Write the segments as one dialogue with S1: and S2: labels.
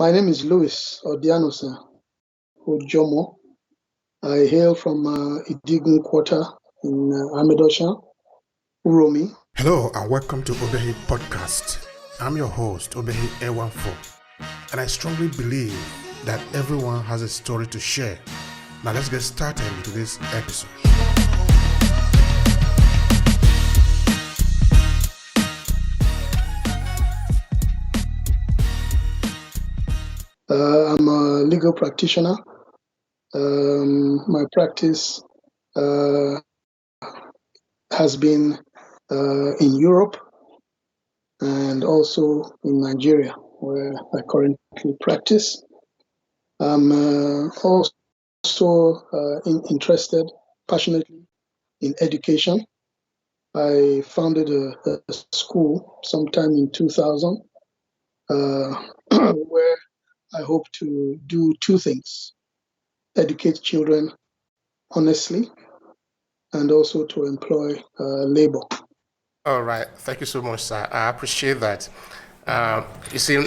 S1: My name is Louis Odianosa Ojomo. I hail from Idigun Quarter in Amedosha, Uromi.
S2: Hello and welcome to Obehi Podcast. I'm your host, Obehi A14, and I strongly believe that everyone has a story to share. Now let's get started with this episode.
S1: I'm a legal practitioner. My practice has been in Europe and also in Nigeria, where I currently practice. I'm also interested passionately in education. I founded a school sometime in 2000 where I hope to do two things: educate children honestly and also to employ labor.
S2: All right, thank you so much, sir. I appreciate that. You see,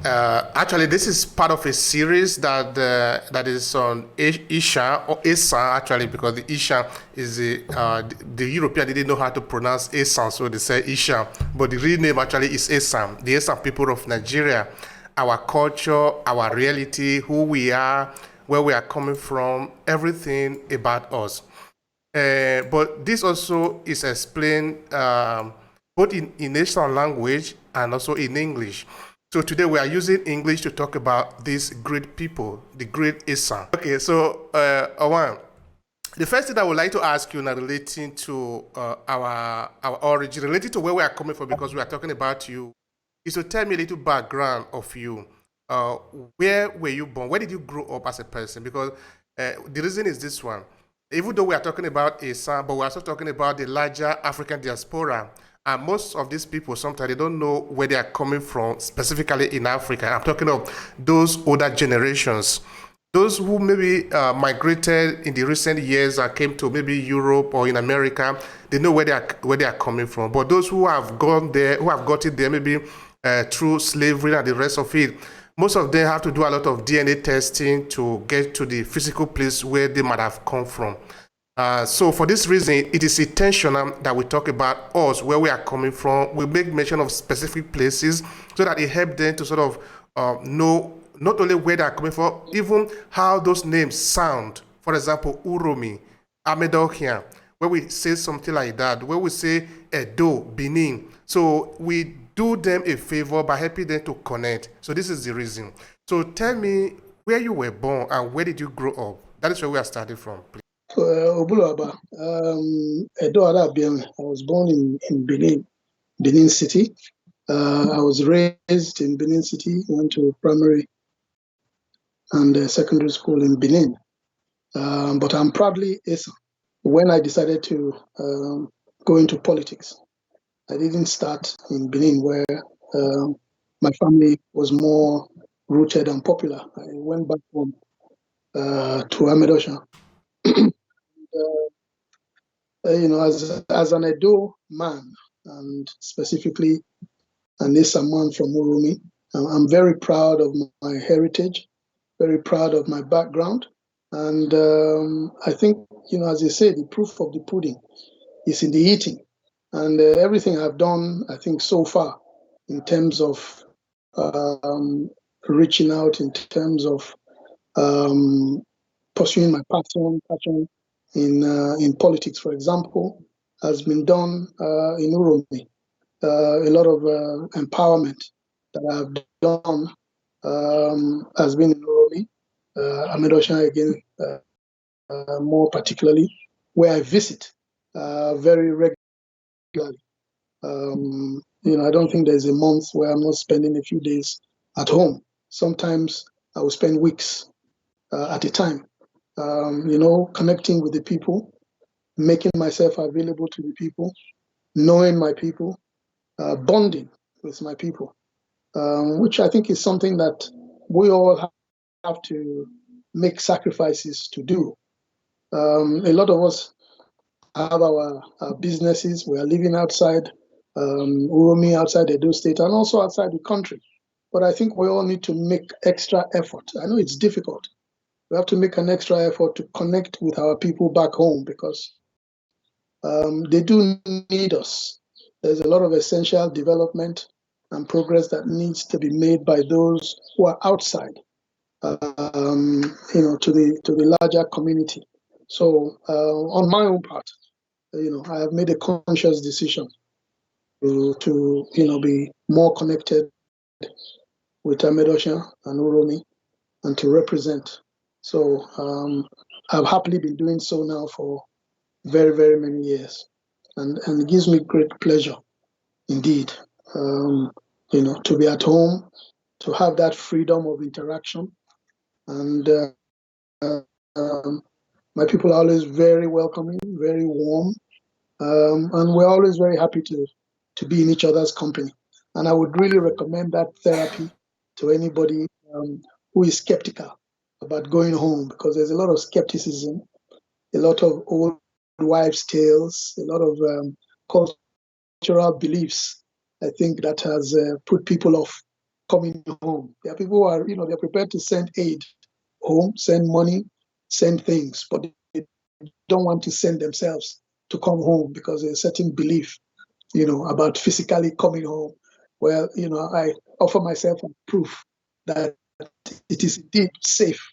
S2: actually, this is part of a series that is on Esan or Esan, actually, because the Esan is the European didn't know how to pronounce Esan, so they say Esan, but the real name actually is Esan. The Esan people of Nigeria, our culture, our reality, who we are, where we are coming from, everything about us. But this also is explained both in national language and also in English. So today we are using English to talk about these great people, the great Esan. Okay, so Awan, the first thing I would like to ask you now relating to our origin, related to where we are coming from, because we are talking about you, is to tell me a little background of you. Uh, where were you born? Where did you grow up as a person? Because the reason is this one. Even though we are talking about Esan, but we're also talking about the larger African diaspora. And most of these people, sometimes they don't know where they are coming from, specifically in Africa. I'm talking of those older generations. Those who maybe migrated in the recent years and came to maybe Europe or in America, they know where they are coming from. But those who have gone there, who have gotten there maybe through slavery and the rest of it, most of them have to do a lot of DNA testing to get to the physical place where they might have come from. So for this reason, it is intentional that we talk about us, where we are coming from. We make mention of specific places so that it helps them to sort of know not only where they are coming from, even how those names sound. For example, Uromi, Amedokia, where we say something like that, where we say Edo, Benin. So we do them a favor by helping them to connect. So this is the reason. So tell me where you were born and where did you grow up? That is where we are starting from, please.
S1: So, Obuluaba, Edo Arabian. I was born in Benin City. I was raised in Benin City, went to primary and secondary school in Benin. But I'm proudly Esan. When I decided to go into politics, I didn't start in Benin, where my family was more rooted and popular. I went back home to Amedosha. As an Edo man, and specifically an Esa man from Urumi, I'm very proud of my heritage, very proud of my background. And I think, as you say, the proof of the pudding is in the eating. And everything I've done, I think, so far, in terms of reaching out, in terms of pursuing my passion in politics, for example, has been done in Uromi. A lot of empowerment that I've done has been in Uromi. Amedosha again, more particularly, where I visit very regularly. I don't think there's a month where I'm not spending a few days at home. Sometimes I will spend weeks at a time, connecting with the people, making myself available to the people, knowing my people, bonding with my people, which I think is something that we all have to make sacrifices to do. A lot of us have our businesses. We are living outside Uromi, outside Edo State, and also outside the country. but I think we all need to make extra effort. I know it's difficult. We have to make an extra effort to connect with our people back home because they do need us. There's a lot of essential development and progress that needs to be made by those who are outside, to the larger community. So on my own part, I have made a conscious decision to be more connected with Amedosha and Uromi and to represent. So I've happily been doing so now for very, very many years. And it gives me great pleasure indeed, to be at home, to have that freedom of interaction. And my people are always very welcoming, very warm, and we're always very happy to be in each other's company. And I would really recommend that therapy to anybody who is skeptical about going home, because there's a lot of skepticism, a lot of old wives' tales, a lot of cultural beliefs, I think, that has put people off coming home. There are people who are, they're prepared to send aid home, send money, send things, but they don't want to send themselves to come home because there's a certain belief, about physically coming home. Well, I offer myself a proof that it is indeed safe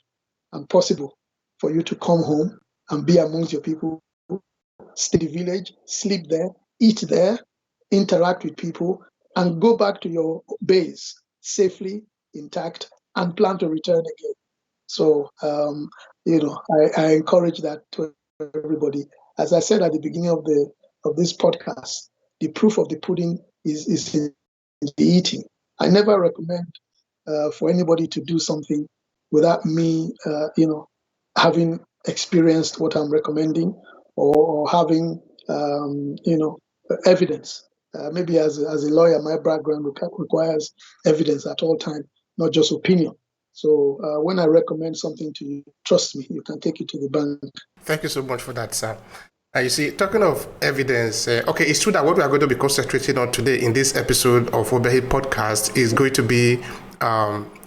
S1: and possible for you to come home and be amongst your people, stay in the village, sleep there, eat there, interact with people, and go back to your base safely, intact, and plan to return again. So, I encourage that to everybody. As I said at the beginning of this podcast, the proof of the pudding is in the eating. I never recommend for anybody to do something without me, having experienced what I'm recommending or having, evidence. Maybe as a lawyer, my background requires evidence at all times, not just opinion. So when I recommend something to you, trust me, you can take it to the bank.
S2: Thank you so much for that, sir. You see, talking of evidence, okay, it's true that what we are going to be concentrating on today in this episode of Obehi Podcast is going to be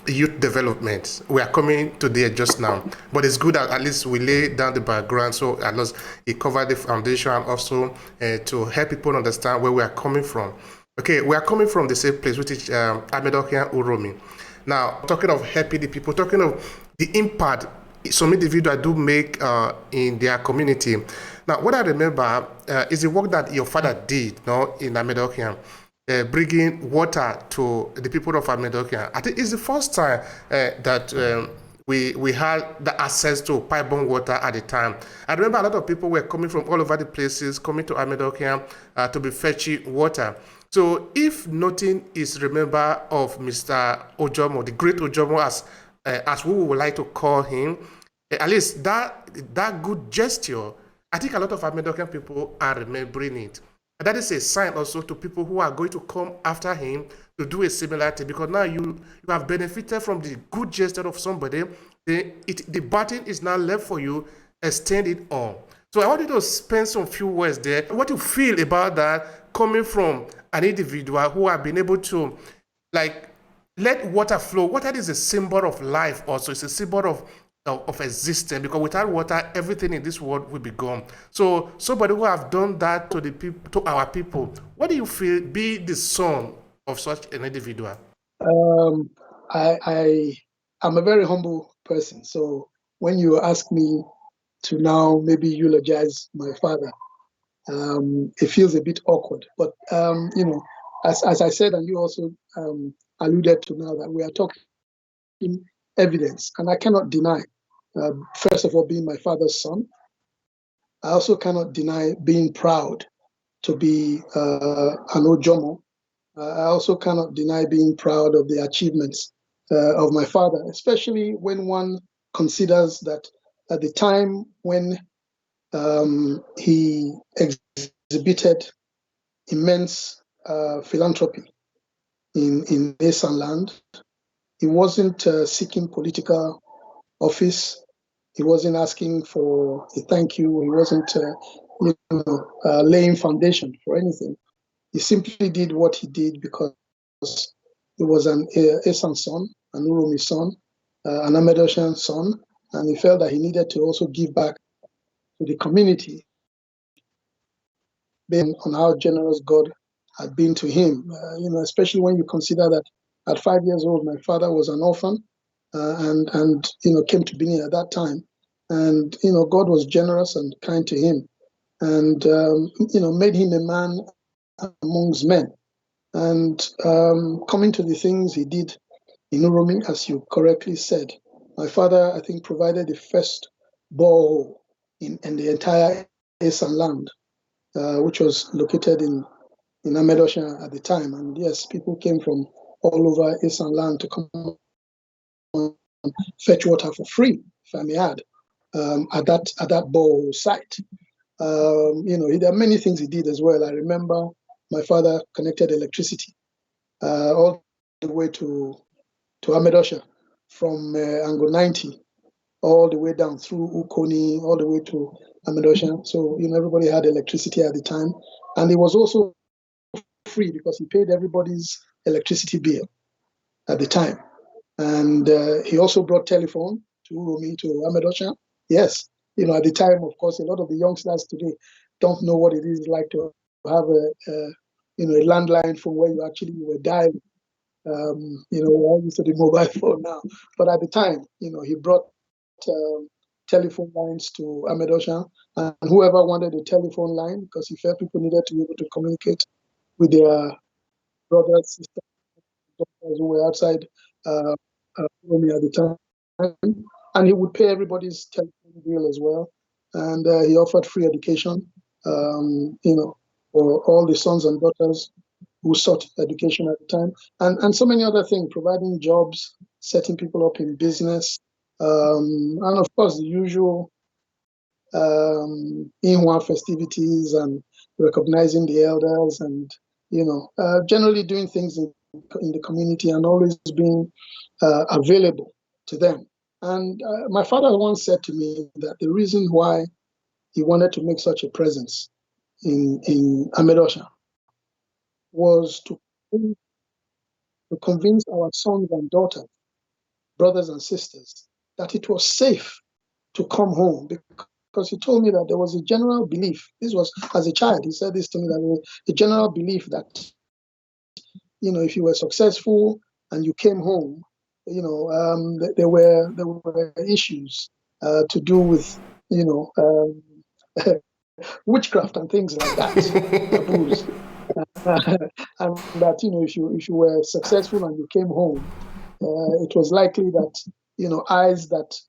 S2: youth development. We are coming to there just now, but it's good that at least we lay down the background, so at least it covered the foundation and also to help people understand where we are coming from. Okay, we are coming from the same place, which is Amedokian Uromi. Now, talking of helping the people, talking of the impact some individuals do make in their community. Now, what I remember is the work that your father did, in Amedokian, bringing water to the people of Amedokian. I think it's the first time that we had the access to pipe-borne water at the time. I remember a lot of people were coming from all over the places, coming to Amedokian to be fetching water. So if nothing is remembered of Mr. Ojomo, the great Ojomo, as we would like to call him, at least that good gesture, I think a lot of Amedokian people are remembering it. And that is a sign also to people who are going to come after him to do a similar thing, because now you have benefited from the good gesture of somebody. The button is now left for you, extend it on. So I want you to spend some few words there. What you feel about that coming from an individual who have been able to let water flow. Water is a symbol of life also. It's a symbol of existence, because without water, everything in this world will be gone. So somebody who have done that to our people, what do you feel be the son of such an individual?
S1: I'm a very humble person. So when you ask me to now maybe eulogize my father, it feels a bit awkward. But as I said, and you also alluded to now, that we are talking evidence, and I cannot deny, first of all, being my father's son. I also cannot deny being proud to be an Ojomo. I also cannot deny being proud of the achievements of my father, especially when one considers that at the time when he exhibited immense philanthropy in Esanland, he wasn't seeking political office. He wasn't asking for a thank you. He wasn't laying foundation for anything. He simply did what he did because He was an Esan son, an Uromi son, an Amedoshan son, and he felt that he needed to also give back to the community based on how generous God had been to him. Especially when you consider that at 5 years old, my father was an orphan, and came to Benin at that time, and God was generous and kind to him, and made him a man amongst men. And coming to the things he did in Uromi, as you correctly said, my father, I think, provided the first borehole in the entire Esanland, which was located in Amedosha at the time. And yes, people came from all over Esanland to come and fetch water for free, if I may add, at that borehole site. There are many things he did as well. I remember my father connected electricity all the way to Amedosha from Ango 90 all the way down through Ukoni, all the way to Amedosha. So, everybody had electricity at the time. And it was also free because he paid everybody's electricity bill at the time. And he also brought telephone to Uromi, to Amedosha. Yes, at the time, of course, a lot of the youngsters today don't know what it is like to have a landline phone where you actually were dialing. We're all used to the mobile phone now. But at the time, he brought telephone lines to Amedosha, and whoever wanted a telephone line, because he felt people needed to be able to communicate with their brothers, sisters, who were outside Rome at the time, and he would pay everybody's telephone bill as well. And he offered free education, for all the sons and daughters who sought education at the time, and so many other things, providing jobs, setting people up in business, and of course the usual Inwa festivities and recognizing the elders, and generally doing things in the community and always being available to them. And my father once said to me that the reason why he wanted to make such a presence in Amedosha was to convince our sons and daughters, brothers and sisters, that it was safe to come home, because he told me that there was a general belief. This was as a child. He said this to me, that there was a general belief that if you were successful and you came home, there were issues to do with witchcraft and things like that, taboos, and that if you were successful and you came home, it was likely that eyes that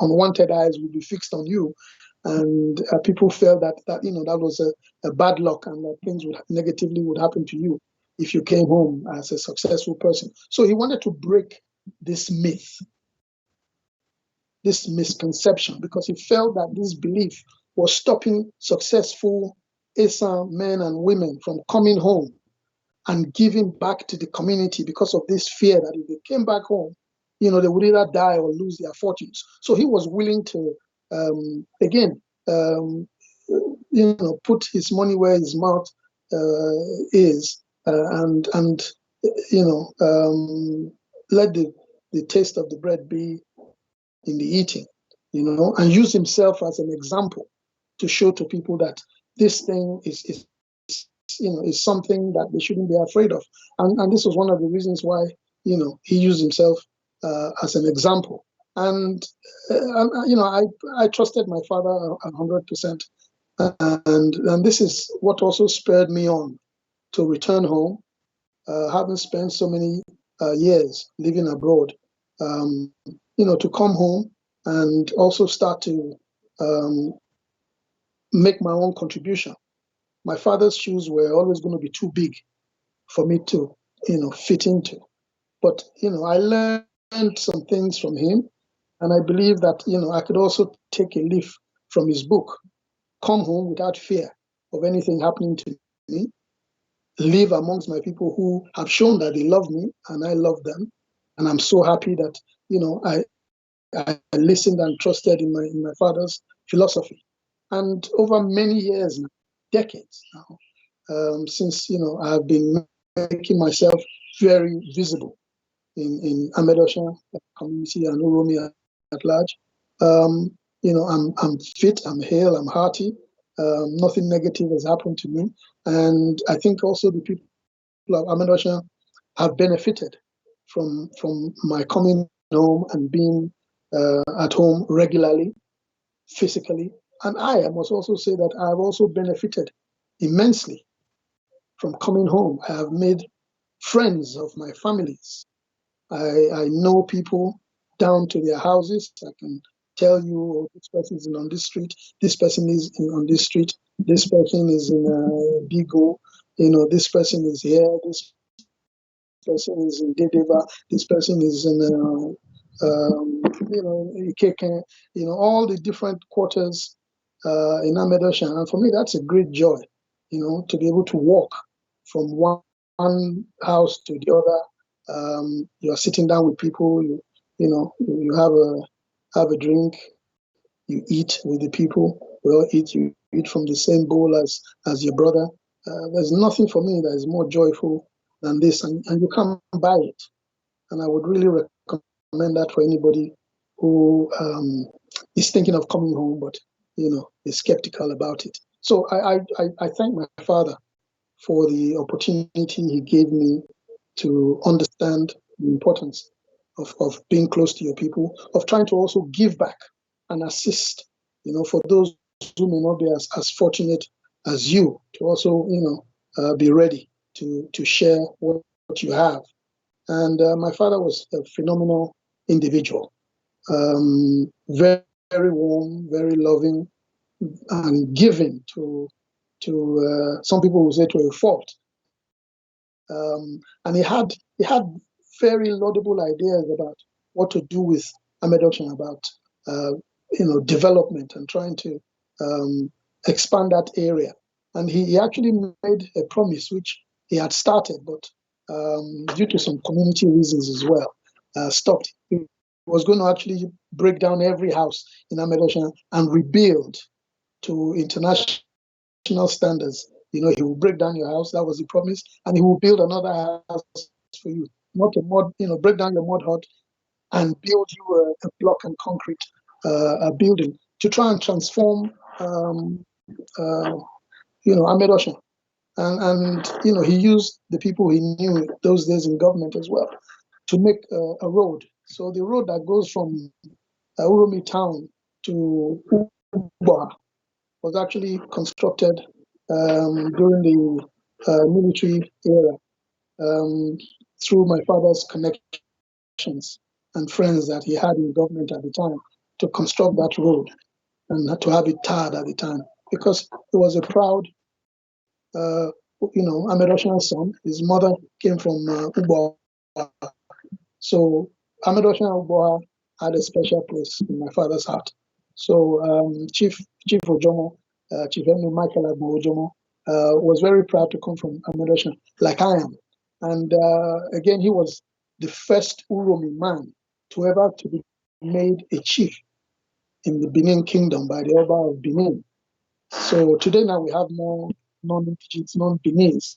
S1: unwanted eyes would be fixed on you, and people felt that that was a bad luck, and that things negatively would happen to you if you came home as a successful person. So he wanted to break this myth, this misconception, because he felt that this belief was stopping successful Esan men and women from coming home and giving back to the community, because of this fear that if they came back home, they would either die or lose their fortunes. So he was willing to, put his money where his mouth is, and let the taste of the bread be in the eating, and use himself as an example to show to people that this thing is something that they shouldn't be afraid of. And this was one of the reasons why, he used himself as an example. And I trusted my father 100%. And this is what also spurred me on to return home, having spent so many years living abroad, to come home and also start to make my own contribution. My father's shoes were always going to be too big for me to, fit into. But, I learned some things from him. And I believe that, I could also take a leaf from his book, come home without fear of anything happening to me, live amongst my people who have shown that they love me and I love them. And I'm so happy that, I listened and trusted in my father's philosophy. And over many years now, decades now, since I've been making myself very visible in Ahmed Oshan community and Uromi at large. I'm fit, I'm hale, I'm hearty. Nothing negative has happened to me. And I think also the people of Ahmed Oshan have benefited from my coming home and being at home regularly, physically. And I must also say that I have also benefited immensely from coming home. I have made friends of my families. I know people down to their houses. I can tell you, oh, this person is on this street, this person is on this street, this person is in Bigo, this person is here, this person is in Dedeva, this person is in Ikeke, all the different quarters in Ahmed Oshan. And for me, that's a great joy, to be able to walk from one house to the other. You're sitting down with people, you have a drink, you eat with the people, we all eat, you eat from the same bowl as your brother. There's nothing for me that is more joyful than this, and you can't buy it. And I would really recommend that for anybody who is thinking of coming home, but is skeptical about it. So I thank my father for the opportunity he gave me to understand the importance of being close to your people, of trying to also give back and assist, for those who may not be as fortunate as you, to also, be ready to share what you have. And my father was a phenomenal individual, very, very warm, very loving, and giving to some people would say to a fault. And he had very laudable ideas about what to do with Ahmed Oshan, about development and trying to expand that area. And he actually made a promise which he had started, but due to some community reasons as well, stopped. He was going to actually break down every house in Ahmed Oshan and rebuild to international standards. He will break down your house. That was the promise, and he will build another house for you. Not a mud, break down your mud hut and build you a block and concrete a building to try and transform, Ahmed Oshan. And he used the people he knew those days in government as well to make a road. So the road that goes from Uromi town to Uba was actually constructed during the military era through my father's connections and friends that he had in government at the time to construct that road and to have it tarred at the time, because he was a proud Ahmed Oshan's son. His mother came from Uba. So Ahmed Oshan Uba had a special place in my father's heart. So Chief Ojomo, Chief Henry Michael Agbo Ojomo, was very proud to come from Ahmed Oshan, like I am. And again, he was the first Uromi man to ever to be made a chief in the Benin Kingdom by the Oba of Benin. So today now we have more non-indigenous, non-Beninese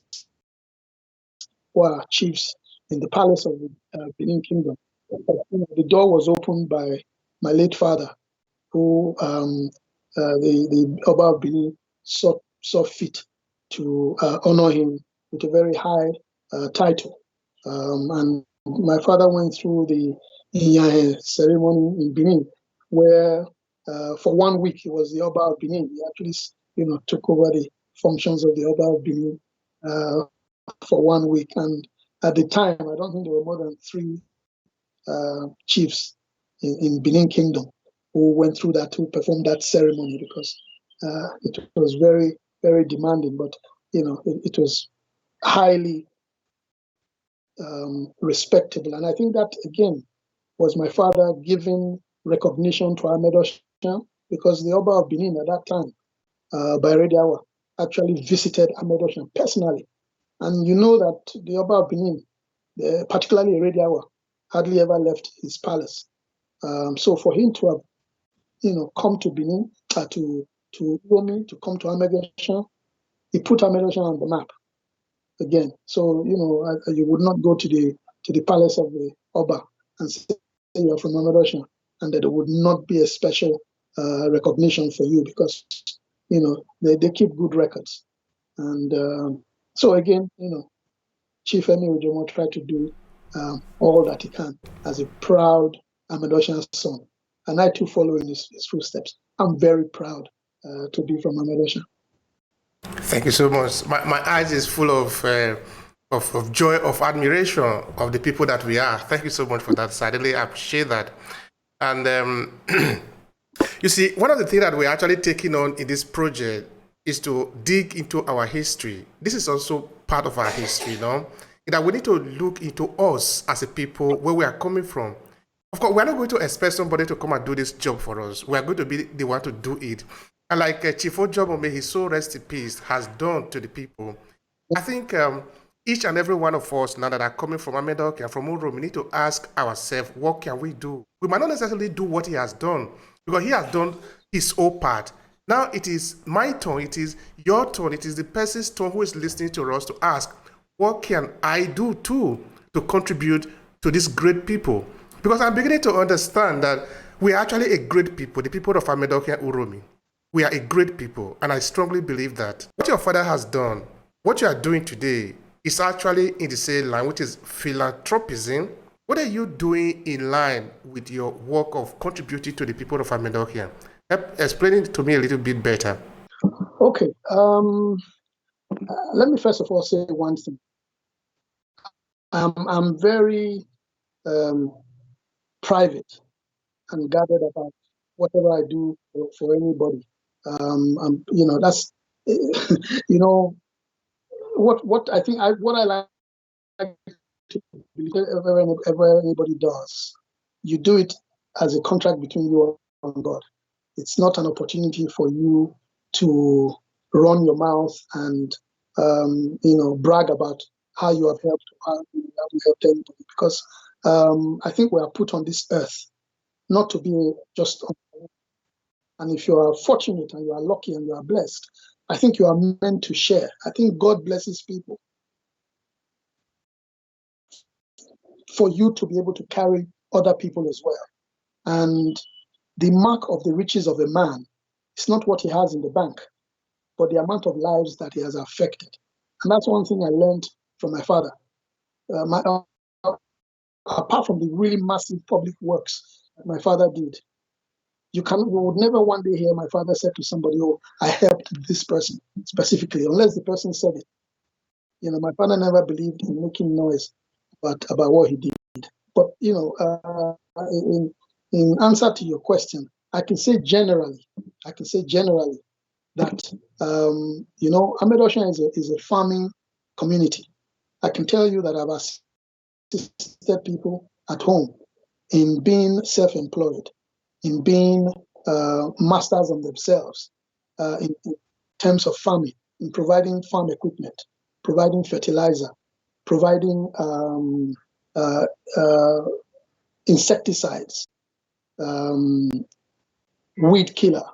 S1: who are chiefs in the palace of the Benin Kingdom. The door was opened by my late father, who the Oba of Benin saw fit to honor him with a very high title. And my father went through the Inyahe ceremony in Benin, where for 1 week he was the Oba of Benin. He actually, took over the functions of the Oba of Benin for 1 week. And at the time, I don't think there were more than 3 chiefs in Benin Kingdom who went through that, to perform that ceremony, because it was very, very demanding, but it was highly respectable. And I think that again was my father giving recognition to Ahmed Oshan, because the Oba of Benin at that time, by Rediawa, actually visited Ahmed Oshan personally. And you know that the Oba of Benin, particularly Rediawa, hardly ever left his palace. So for him to have, come to Benin, to Uromi, to come to Ahmed Oshan, he put Ahmed Oshan on the map. again. So, you would not go to the palace of the Oba and say you're from Amadosha, and that there would not be a special recognition for you because, they keep good records. And so again, Chief Emi Ojomo tried to do all that he can as a proud Amadoshan son. And I too follow in his footsteps. I'm very proud to be from Amadosha.
S2: Thank you so much. My eyes is full of joy, of admiration of the people that we are. Thank you so much for that, sir. I really appreciate that. And you see, one of the things that we're actually taking on in this project is to dig into our history. This is also part of our history, that we need to look into us as a people, where we are coming from. Of course, we're not going to expect somebody to come and do this job for us. We are going to be the one to do it. And like Chief Ojomo, may his soul rest in peace, has done to the people. I think each and every one of us now that are coming from Amedok and from Uro, we need to ask ourselves, what can we do? We might not necessarily do what he has done, because he has done his own part. Now it is my turn, it is your turn, it is the person's turn who is listening to us to ask, what can I do too to contribute to these great people? Because I'm beginning to understand that we are actually a great people, the people of Amedok and Uromi. We are a great people, and I strongly believe that what your father has done, what you are doing today, is actually in the same line, which is philanthropism. What are you doing in line with your work of contributing to the people of Amedok? Explain it to me a little bit better.
S1: Okay. Let me first of all say one thing. I'm very private and guarded about whatever I do for anybody. That's what I think. What I like to believe, whatever anybody does, you do it as a contract between you and God. It's not an opportunity for you to run your mouth and brag about how you have helped anybody, because I think we are put on this earth not to be just on. And if you are fortunate and you are lucky and you are blessed, I think you are meant to share. I think God blesses people for you to be able to carry other people as well. And the mark of the riches of a man is not what he has in the bank, but the amount of lives that he has affected. And that's one thing I learned from my father. Apart from the really massive public works that my father did, you would never one day hear my father said to somebody, "Oh, I helped this person specifically," unless the person said it. My father never believed in making noise about what he did. But in answer to your question, I can say generally that Amedosha is a farming community. I can tell you that I've assisted people at home in being self-employed, in being masters of themselves, in terms of farming, in providing farm equipment, providing fertilizer, providing insecticides, weed killer.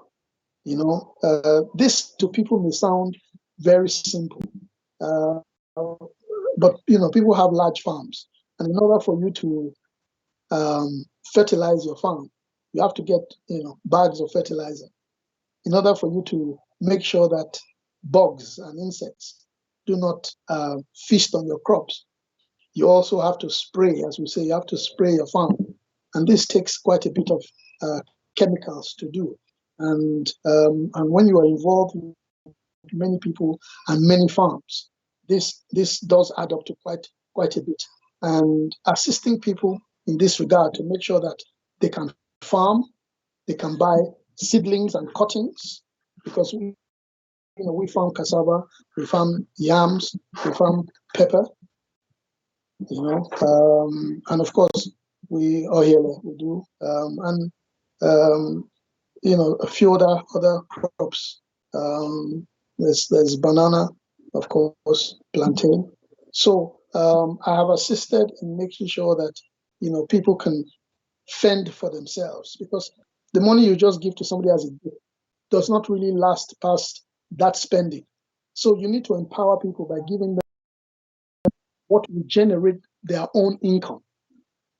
S1: This to people may sound very simple, but people have large farms, and in order for you to fertilize your farm, you have to get bags of fertilizer. In order for you to make sure that bugs and insects do not feast on your crops, you also have to spray, as we say, you have to spray your farm, and this takes quite a bit of chemicals to do. And when you are involved with many people and many farms, this does add up to quite a bit. And assisting people in this regard to make sure that they can farm, they can buy seedlings and cuttings, because we farm cassava, we farm yams, we farm pepper, and of course we do, and a few other crops. There's banana, of course, plantain. So I have assisted in making sure that people can fend for themselves, because the money you just give to somebody as a gift does not really last past that spending. So you need to empower people by giving them what will generate their own income.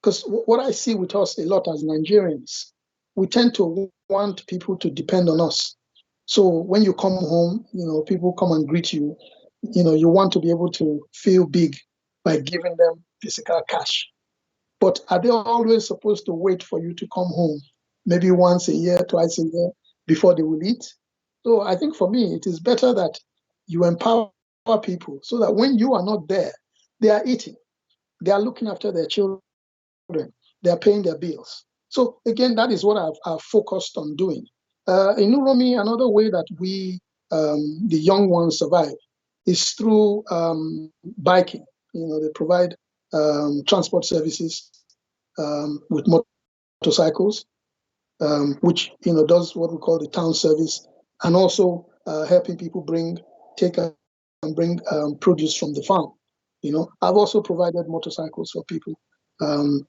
S1: Because what I see with us a lot as Nigerians, we tend to want people to depend on us. So when you come home, people come and greet you, you want to be able to feel big by giving them physical cash. But are they always supposed to wait for you to come home, maybe once a year, twice a year, before they will eat? So I think for me, it is better that you empower people so that when you are not there, they are eating, they are looking after their children, they are paying their bills. So again, that is what I've focused on doing. In Uromi, another way that we, the young ones, survive is through biking. They provide transport services with motorcycles, which does what we call the town service, and also helping people take and bring produce from the farm. I've also provided motorcycles for people, to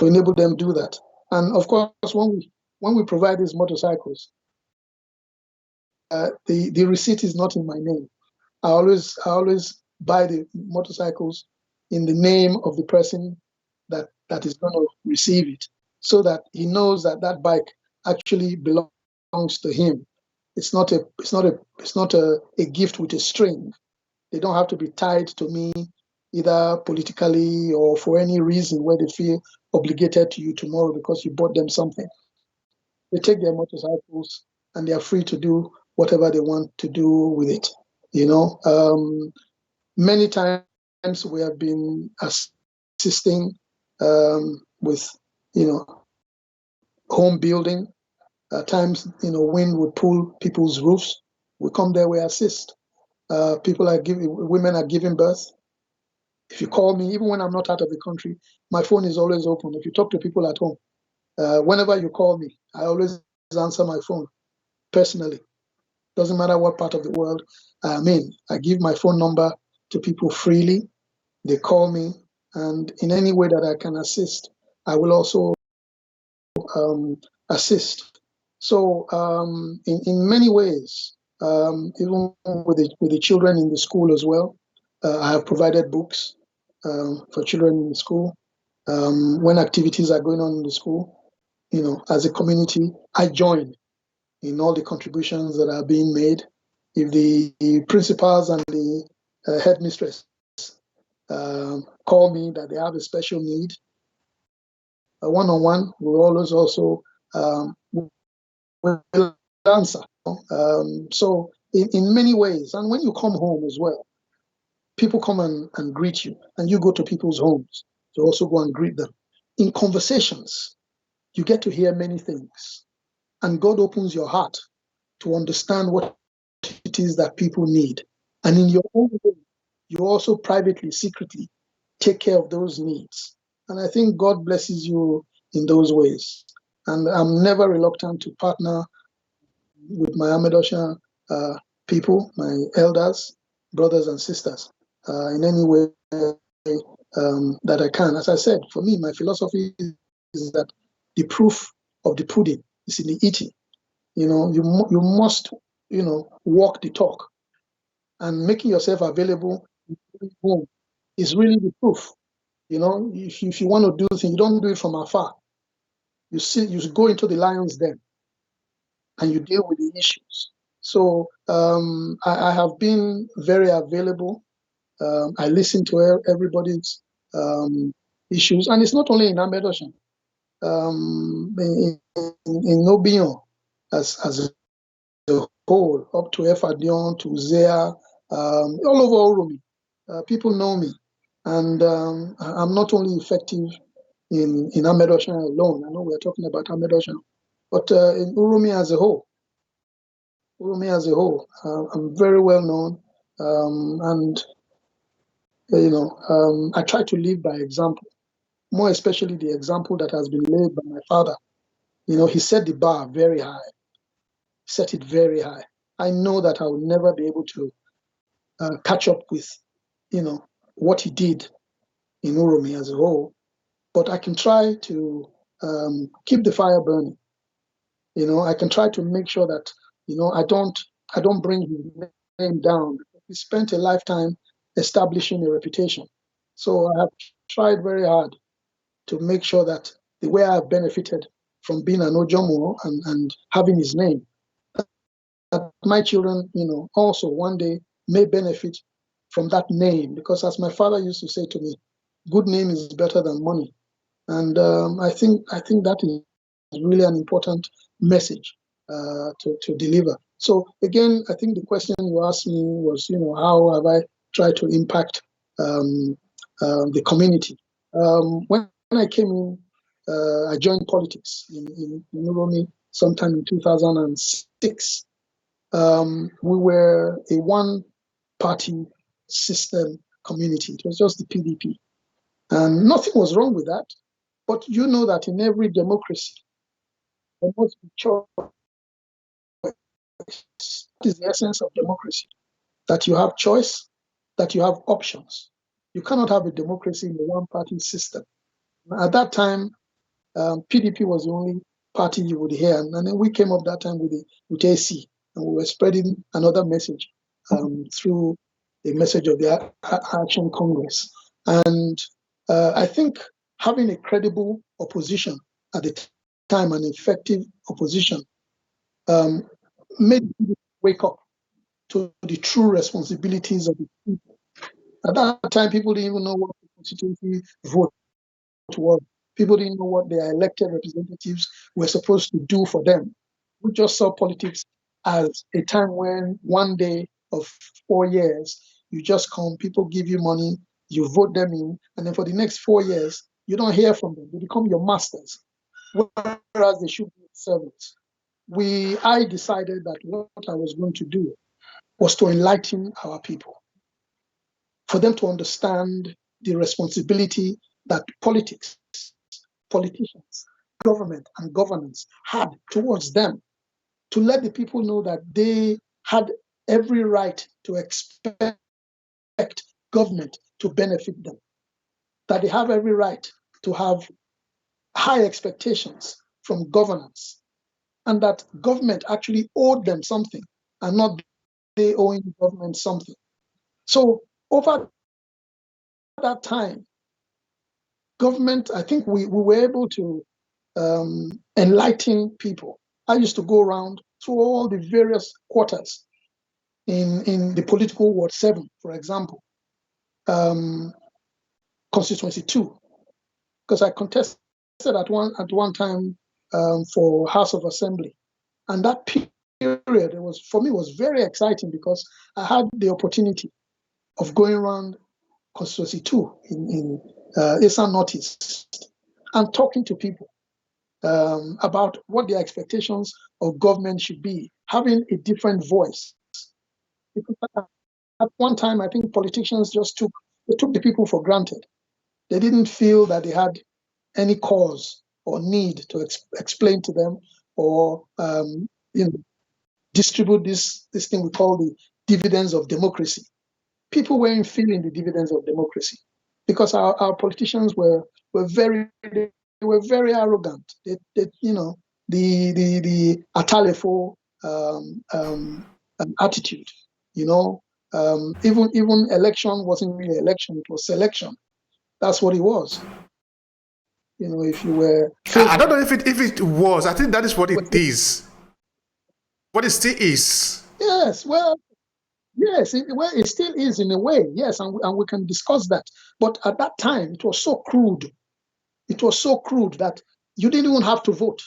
S1: enable them do that. And of course, when we provide these motorcycles, the receipt is not in my name. I always buy the motorcycles in the name of the person that is going to receive it, so that he knows that that bike actually belongs to him. It's not a gift with a string. They don't have to be tied to me, either politically or for any reason where they feel obligated to you tomorrow because you bought them something. They take their motorcycles and they are free to do whatever they want to do with it. Many times we have been assisting with, home building. At times, wind would pull people's roofs. We come there, we assist. Women are giving birth. If you call me, even when I'm not out of the country, my phone is always open. If you talk to people at home, whenever you call me, I always answer my phone personally. Doesn't matter what part of the world I'm in. I give my phone number to people freely. They call me, and in any way that I can assist, I will also assist. So in many ways, even with the children in the school as well, I have provided books for children in the school. When activities are going on in the school, as a community, I join in all the contributions that are being made. If the principals and the headmistress call me that they have a special need, a one-on-one, we always also will answer. So in many ways, and when you come home as well, people come and greet you, and you go to people's homes to also go and greet them. In conversations, you get to hear many things, and God opens your heart to understand what it is that people need. And in your own way, you also privately, secretly take care of those needs. And I think God blesses you in those ways. And I'm never reluctant to partner with my Amedosha people, my elders, brothers and sisters, in any way that I can. As I said, for me, my philosophy is that the proof of the pudding is in the eating. You must, walk the talk, and making yourself available home is really the proof. If you want to do things, you don't do it from afar. You go into the lion's den and you deal with the issues. So I have been very available. I listen to everybody's issues, and it's not only in Amedoshan, in Nobion as a whole, up to Efadion, to Zea, all over Oromi. People know me, and I'm not only effective in Amedoshan alone. I know we're talking about Amedoshan, but in Uromi as a whole. I'm very well known, and I try to live by example, more especially the example that has been laid by my father. He set the bar very high, set it very high. I know that I will never be able to catch up with, what he did in Uromi as a whole, but I can try to keep the fire burning. I can try to make sure that, I don't bring his name down. He spent a lifetime establishing a reputation. So I have tried very hard to make sure that the way I have benefited from being an Ojomo and having his name, that my children, also one day may benefit from that name. Because as my father used to say to me, good name is better than money. And I think that is really an important message to deliver. So again, I think the question you asked me was, how have I tried to impact the community? When I came in, I joined politics in Uromi sometime in 2006. We were a one-party system community. It was just the PDP. And nothing was wrong with that. But you know that in every democracy, there must be choice. That is the essence of democracy, that you have choice, that you have options. You cannot have a democracy in a one-party system. At that time, PDP was the only party you would hear. And then we came up that time with AC, and we were spreading another message through the message of the Action Congress. And I think having a credible opposition at the time, an effective opposition, made people wake up to the true responsibilities of the people. At that time, people didn't even know what the constituency vote was. People didn't know what their elected representatives were supposed to do for them. We just saw politics as a time when one day of 4 years, you just come, people give you money, you vote them in, and then for the next 4 years, you don't hear from them. They become your masters, whereas they should be servants. I decided that what I was going to do was to enlighten our people, for them to understand the responsibility that politics, politicians, government, and governance had towards them, to let the people know that they had every right to expect government to benefit them, that they have every right to have high expectations from governance, and that government actually owed them something and not they owing the government something. So over that time, government, I think we were able to enlighten people. I used to go around through all the various quarters in the political ward 7, for example, constituency 2, because I contested at one time for House of Assembly, and that period for me was very exciting because I had the opportunity of going around constituency 2 in Esan Northeast and talking to people about what their expectations of government should be, having a different voice. Because at one time, I think politicians just took the people for granted. They didn't feel that they had any cause or need to explain to them or distribute this thing we call the dividends of democracy. People weren't feeling the dividends of democracy because our politicians were very arrogant. The Atalefo attitude, even election wasn't really election, it was selection. That's what it was. If you were
S2: I don't know if it was. I think that is what it is. What it still is.
S1: Yes, well, yes, it still is in a way, yes, and we can discuss that. But at that time, it was so crude. It was so crude that you didn't even have to vote.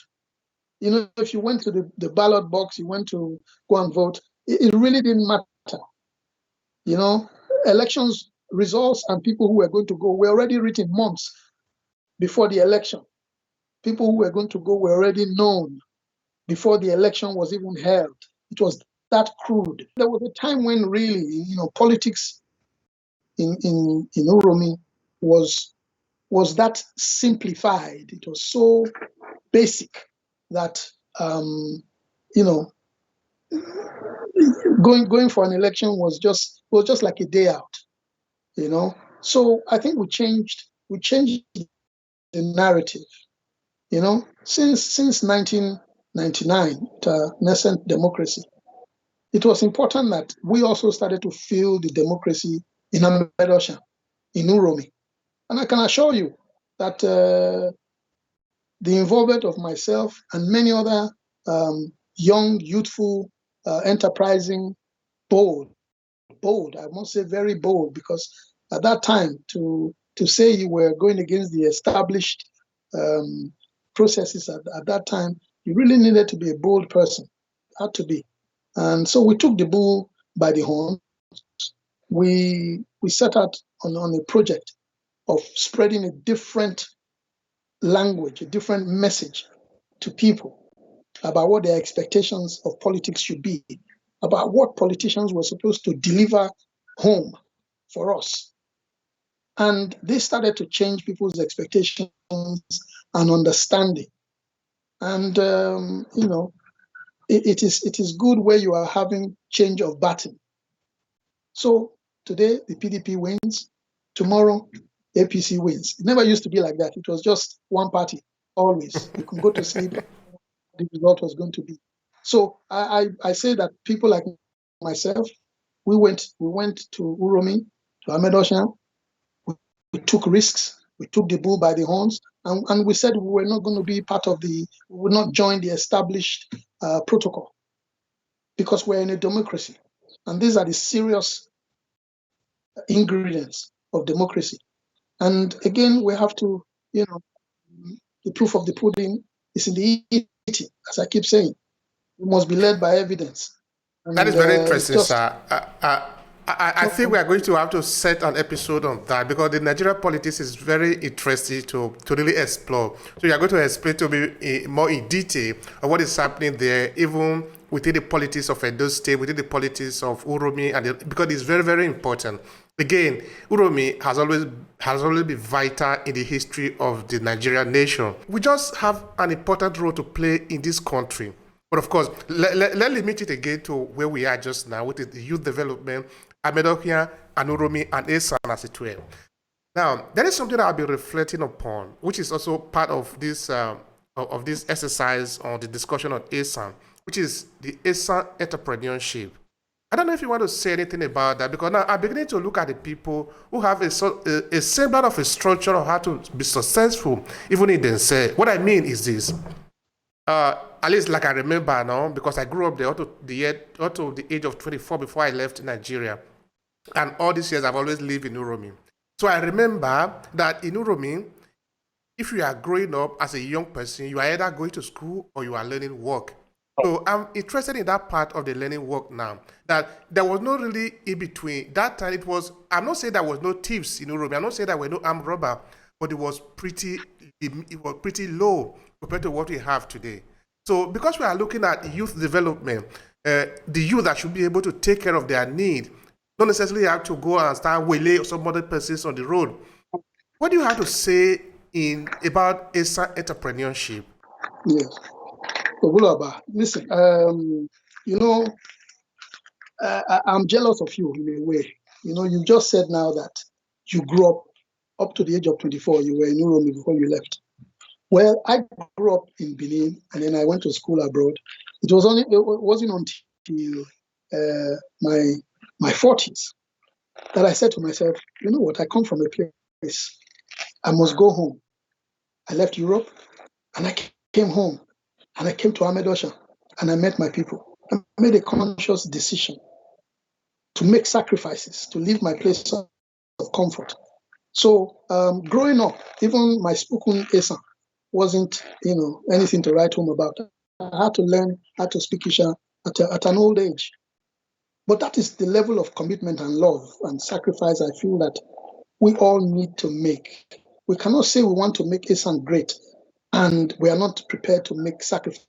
S1: If you went to the ballot box, you went to go and vote, it really didn't matter. Elections results and people who were going to go were already written months before the election. People who were going to go were already known before the election was even held. It was that crude. There was a time when really, politics in Uromi was that simplified. It was so basic that going for an election was just like a day out. So I think we changed the narrative. Since 1999, nascent democracy, it was important that we also started to feel the democracy in Amedosha, in Uromi. And I can assure you that the involvement of myself and many other young, youthful, enterprising, bold, I must say very bold, because at that time, to say you were going against the established processes at that time, you really needed to be a bold person, had to be. And so we took the bull by the horn. We set out on a project of spreading a different language, a different message to people about what their expectations of politics should be, about what politicians were supposed to deliver home for us. And this started to change people's expectations and understanding. And, it is good where you are having change of baton. So today, the PDP wins. Tomorrow, APC wins. It never used to be like that. It was just one party, always. You can go to sleep, the result was going to be. So I say that people like myself, we went to Uromi, to Amedosha. We took risks. We took the bull by the horns, and we said we were not going to be part of we would not join the established protocol, because we're in a democracy. And these are the serious ingredients of democracy. And again, we have to, the proof of the pudding is in the eating, as I keep saying. We must be led by evidence. And,
S2: that is very interesting, sir. I think we are going to have to set an episode on that, because the Nigerian politics is very interesting to really explore. So you are going to explain to me more in detail of what is happening there, even within the politics of Edo State, within the politics of Uromi, because it's very, very important. Again, Uromi has always been vital in the history of the Nigerian nation. We just have an important role to play in this country. But of course, let's limit it again to where we are just now, with the youth development, Amedokya, and Uromi, and Esan, as it were. Now, there is something I'll be reflecting upon, which is also part of this exercise on the discussion on Esan, which is the Esan entrepreneurship. I don't know if you want to say anything about that, because now I'm beginning to look at the people who have a semblance of a structure of how to be successful, even in themselves. What I mean is this. At least like I remember now, because I grew up there up to the age of 24 before I left Nigeria. And all these years I've always lived in Uromi. So I remember that in Uromi, if you are growing up as a young person, you are either going to school or you are learning work. So I'm interested in that part of the learning work now, that there was no really in between. That time I'm not saying there was no thieves in Uromi, I'm not saying there were no armed robbers, but it was pretty low compared to what we have today. So because we are looking at youth development, the youth that should be able to take care of their need, don't necessarily have to go and start waylay some other persons on the road. What do you have to say about Esan entrepreneurship?
S1: Yes. Listen, I'm jealous of you in a way. You just said now that you grew up to the age of 24, you were in Uromi before you left. Well, I grew up in Benin, and then I went to school abroad. It wasn't until my 40s that I said to myself, you know what, I come from a place, I must go home. I left Europe, and I came home, and I came to Amedosha, and I met my people. I made a conscious decision to make sacrifices, to leave my place of comfort. So growing up, even my spoken Esan wasn't, anything to write home about. I had to learn how to speak Isha at an old age. But that is the level of commitment and love and sacrifice I feel that we all need to make. We cannot say we want to make Esan great and we are not prepared to make sacrifices.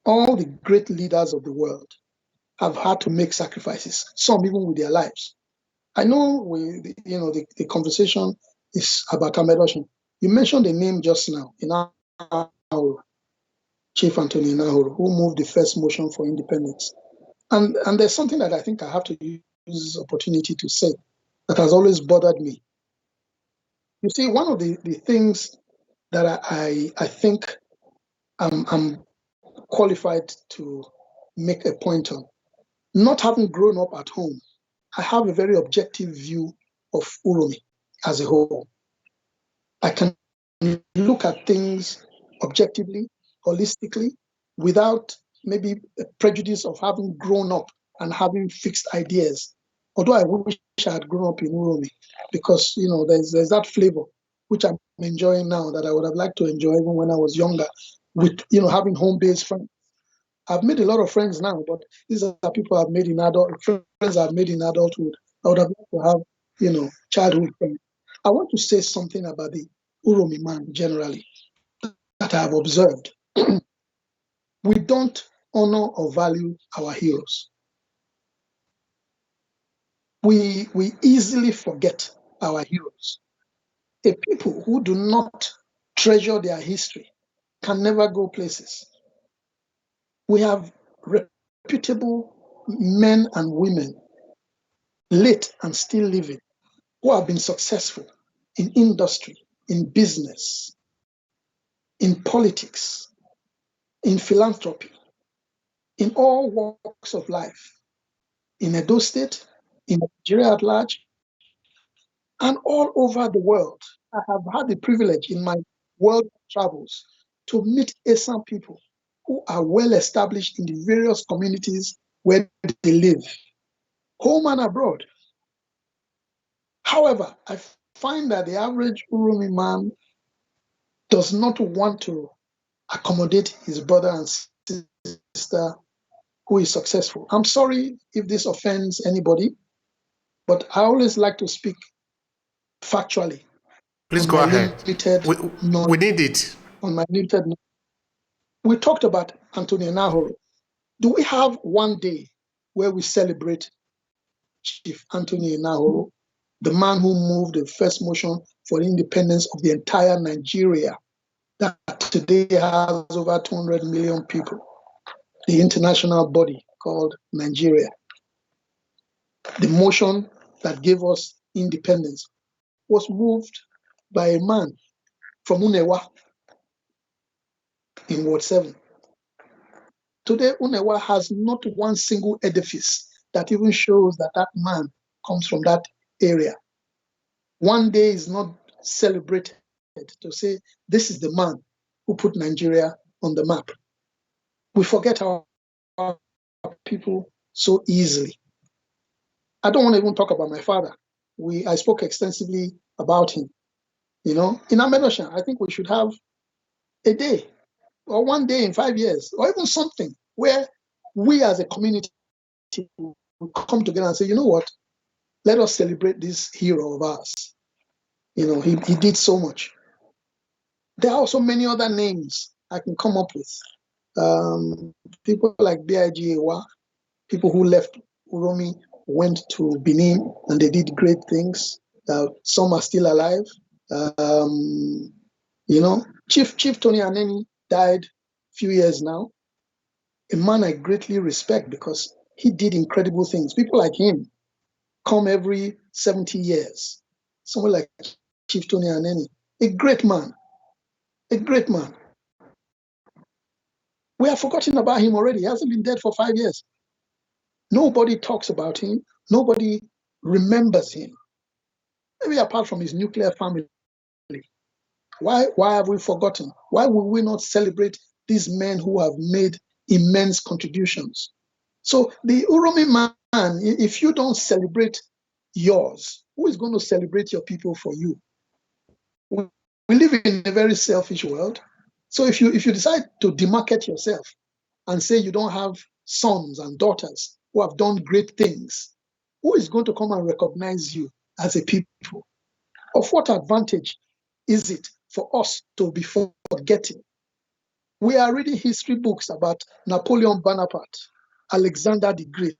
S1: All the great leaders of the world have had to make sacrifices, some even with their lives. I know the conversation is about Amedosha. You mentioned the name just now, Inahoro, Chief Anthony Inahoro, who moved the first motion for independence. And there's something that I think I have to use this opportunity to say that has always bothered me. You see, one of the things that I think I'm qualified to make a point on, not having grown up at home, I have a very objective view of Uromi as a whole. I can look at things objectively, holistically, without maybe a prejudice of having grown up and having fixed ideas. Although I wish I had grown up in Uromi, because there's that flavor which I'm enjoying now that I would have liked to enjoy even when I was younger, with having home-based friends. I've made a lot of friends now, but these are people I've made in friends I've made in adulthood. I would have liked to have, childhood friends. I want to say something about the Uromi man generally that I have observed. We don't honor or value our heroes. We easily forget our heroes. A people who do not treasure their history can never go places. We have reputable men and women, late and still living, who have been successful in industry, in business, in politics, in philanthropy, in all walks of life, in Edo State, in Nigeria at large, and all over the world. I have had the privilege in my world travels to meet Esan people who are well established in the various communities where they live, home and abroad. However, I find that the average Uromi man does not want to accommodate his brother and sister who is successful. I'm sorry if this offends anybody, but I always like to speak factually.
S2: Please go ahead. We need it.
S1: On my limited knowledge. We talked about Anthony Nahoro. Do we have one day where we celebrate Chief Anthony Nahoro, the man who moved the first motion for the independence of the entire Nigeria, that today has over 200 million people, the international body called Nigeria? The motion that gave us independence was moved by a man from Unewa in Ward 7. Today, Unewa has not one single edifice that even shows that that man comes from that area. One day is not celebrated to say, this is the man who put Nigeria on the map. We forget our people so easily. I don't want to even talk about my father. I spoke extensively about him. In Amedoshan, I think we should have a day or one day in 5 years, or even something where we as a community will come together and say, you know what, let us celebrate this hero of ours. He did so much. There are also many other names I can come up with. People like B.I.G. Ewa, people who left Uromi, went to Benin, and they did great things. Some are still alive. Chief Tony Aneni died a few years now. A man I greatly respect because he did incredible things. People like him come every 70 years. Someone like Chief Tony Aneni, a great man. We have forgotten about him already. He hasn't been dead for 5 years. Nobody talks about him. Nobody remembers him. Maybe apart from his nuclear family. Why have we forgotten? Why will we not celebrate these men who have made immense contributions? So the Uromi man, if you don't celebrate yours, who is going to celebrate your people for you? We live in a very selfish world. So if you decide to demarket yourself and say you don't have sons and daughters who have done great things, who is going to come and recognize you as a people? Of what advantage is it for us to be forgetting? We are reading history books about Napoleon Bonaparte, Alexander the Great,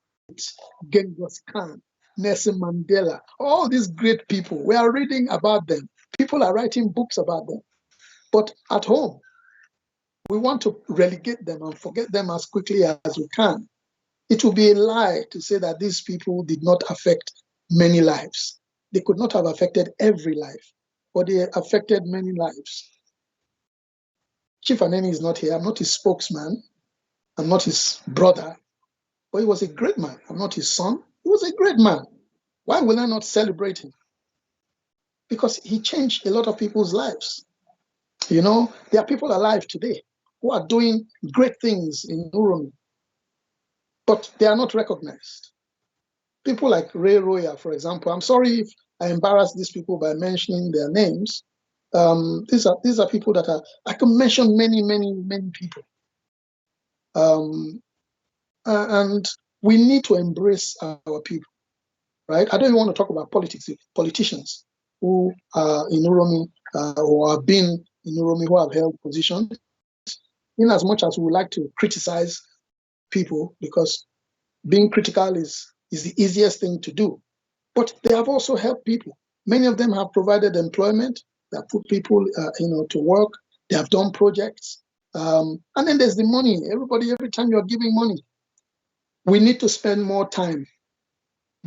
S1: Genghis Khan, Nelson Mandela, all these great people. We are reading about them. People are writing books about them. But at home, we want to relegate them and forget them as quickly as we can. It would be a lie to say that these people did not affect many lives. They could not have affected every life, but they affected many lives. Chief Aneni is not here. I'm not his spokesman. I'm not his brother, but he was a great man. I'm not his son. He was a great man. Why will I not celebrate him? Because he changed a lot of people's lives. You know, there are people alive today who are doing great things in Uromi, but they are not recognized. People like Ray Roya, for example. I'm sorry if I embarrass these people by mentioning their names. These are people that I can mention many people. And we need to embrace our people, right? I don't even want to talk about politicians who are in Uromi or have been in Uromi, who have held positions. In as much as we would like to criticize people, because being critical is the easiest thing to do, but they have also helped people. Many of them have provided employment. They have put people, to work. They have done projects, and then there's the money. Every time you're giving money, we need to spend more time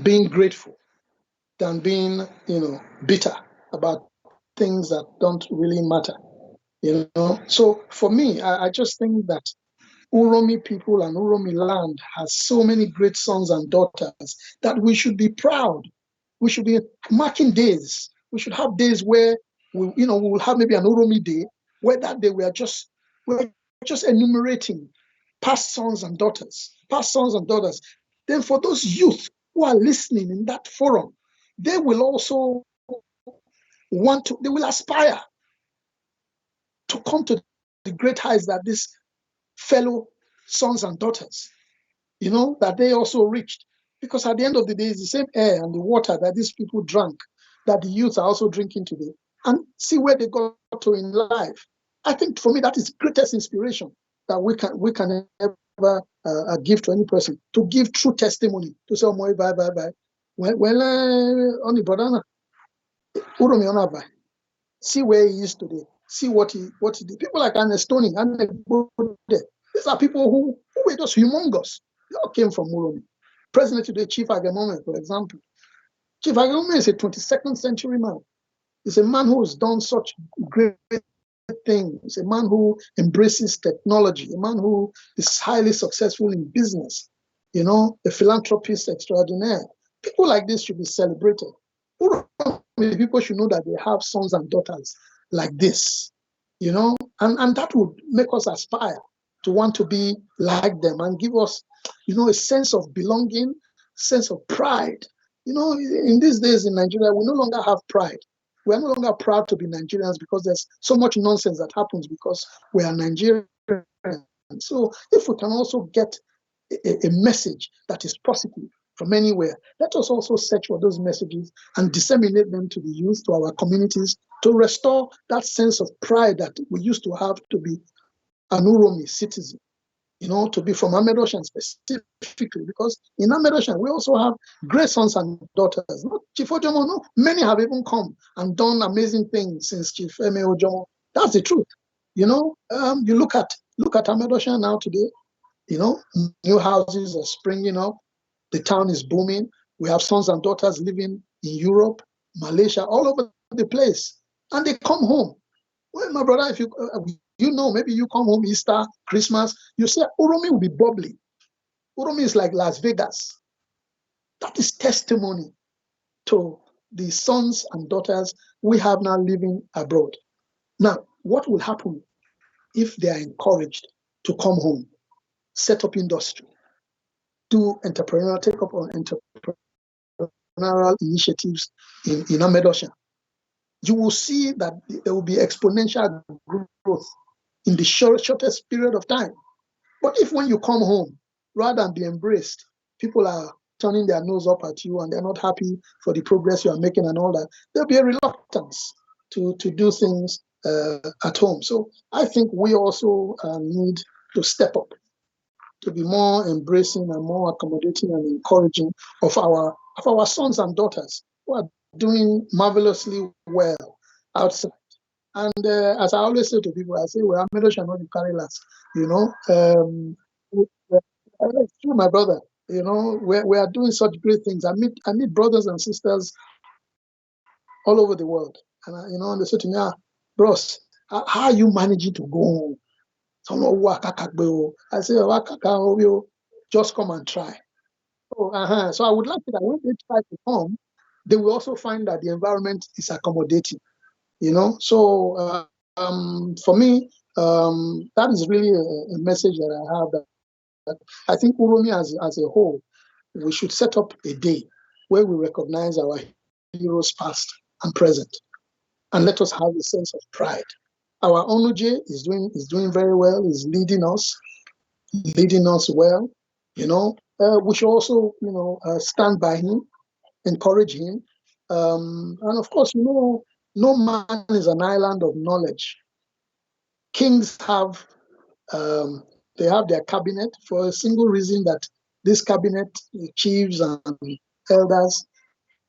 S1: being grateful than being, bitter about things that don't really matter. So for me, I just think that Uromi people and Uromi land has so many great sons and daughters that we should be proud. We should be marking days. We should have days where we will have maybe an Uromi day, where that day we're just enumerating past sons and daughters. Then for those youth who are listening in that forum, they will also they will aspire to come to the great heights that these fellow sons and daughters, that they also reached. Because at the end of the day, it's the same air and the water that these people drank, that the youth are also drinking today. And see where they got to in life. I think for me, that is greatest inspiration that we can ever give to any person, to give true testimony, to say, "Oh, bye. Well, only brother, Uromi Onabai. See where he is today. See what he did." People like Anestoni, these are people who were just humongous. They all came from Uromi. President today, Chief Agamome, for example. Chief Agamome is a 22nd century man. He's a man who has done such great things, a man who embraces technology, a man who is highly successful in business, a philanthropist extraordinaire. People like this should be celebrated. People should know that they have sons and daughters like this, and that would make us aspire to want to be like them and give us, a sense of belonging, sense of pride. In these days in Nigeria, we no longer have pride. We are no longer proud to be Nigerians because there's so much nonsense that happens because we are Nigerians. So if we can also get a message that is positive from anywhere, let us also search for those messages and disseminate them to the youth, to our communities, to restore that sense of pride that we used to have to be an Uromi citizen, to be from Amedoshan specifically, because in Amedoshan we also have great sons and daughters. Not Chief Ojomo, no, many have even come and done amazing things since Chief Eme Ojomo. That's the truth. You look at Amedoshan now today. New houses are springing up. The town is booming. We have sons and daughters living in Europe, Malaysia, all over the place, and they come home. Well, my brother, if maybe you come home Easter, Christmas, you say Uromi will be bubbly. Uromi is like Las Vegas. That is testimony to the sons and daughters we have now living abroad. Now, what will happen if they are encouraged to come home, set up industry, take up on entrepreneurial initiatives in Amedoshan? You will see that there will be exponential growth in the shortest period of time. But if when you come home, rather than be embraced, people are turning their nose up at you and they're not happy for the progress you are making and all that, there'll be a reluctance to do things at home. So I think we also need to step up, to be more embracing and more accommodating and encouraging of our sons and daughters who are doing marvelously well outside. And as I always say to people, I say, well, Medo shall not be carry last. It's true, my brother. We are doing such great things. I meet brothers and sisters all over the world, and they say to me, bros, how are you managing to go home? I say, just come and try. So I would like it that when they try to come, they will also find that the environment is accommodating, you know. So for me, that is really a message that I have, that I think Uromi as a whole, we should set up a day where we recognize our heroes past and present, and let us have a sense of pride. Our Onuje is doing very well, is leading us well, you know. We should also, stand by him, encourage him. And of course, no man is an island of knowledge. Kings have they have their cabinet for a single reason, that this cabinet, the chiefs and elders,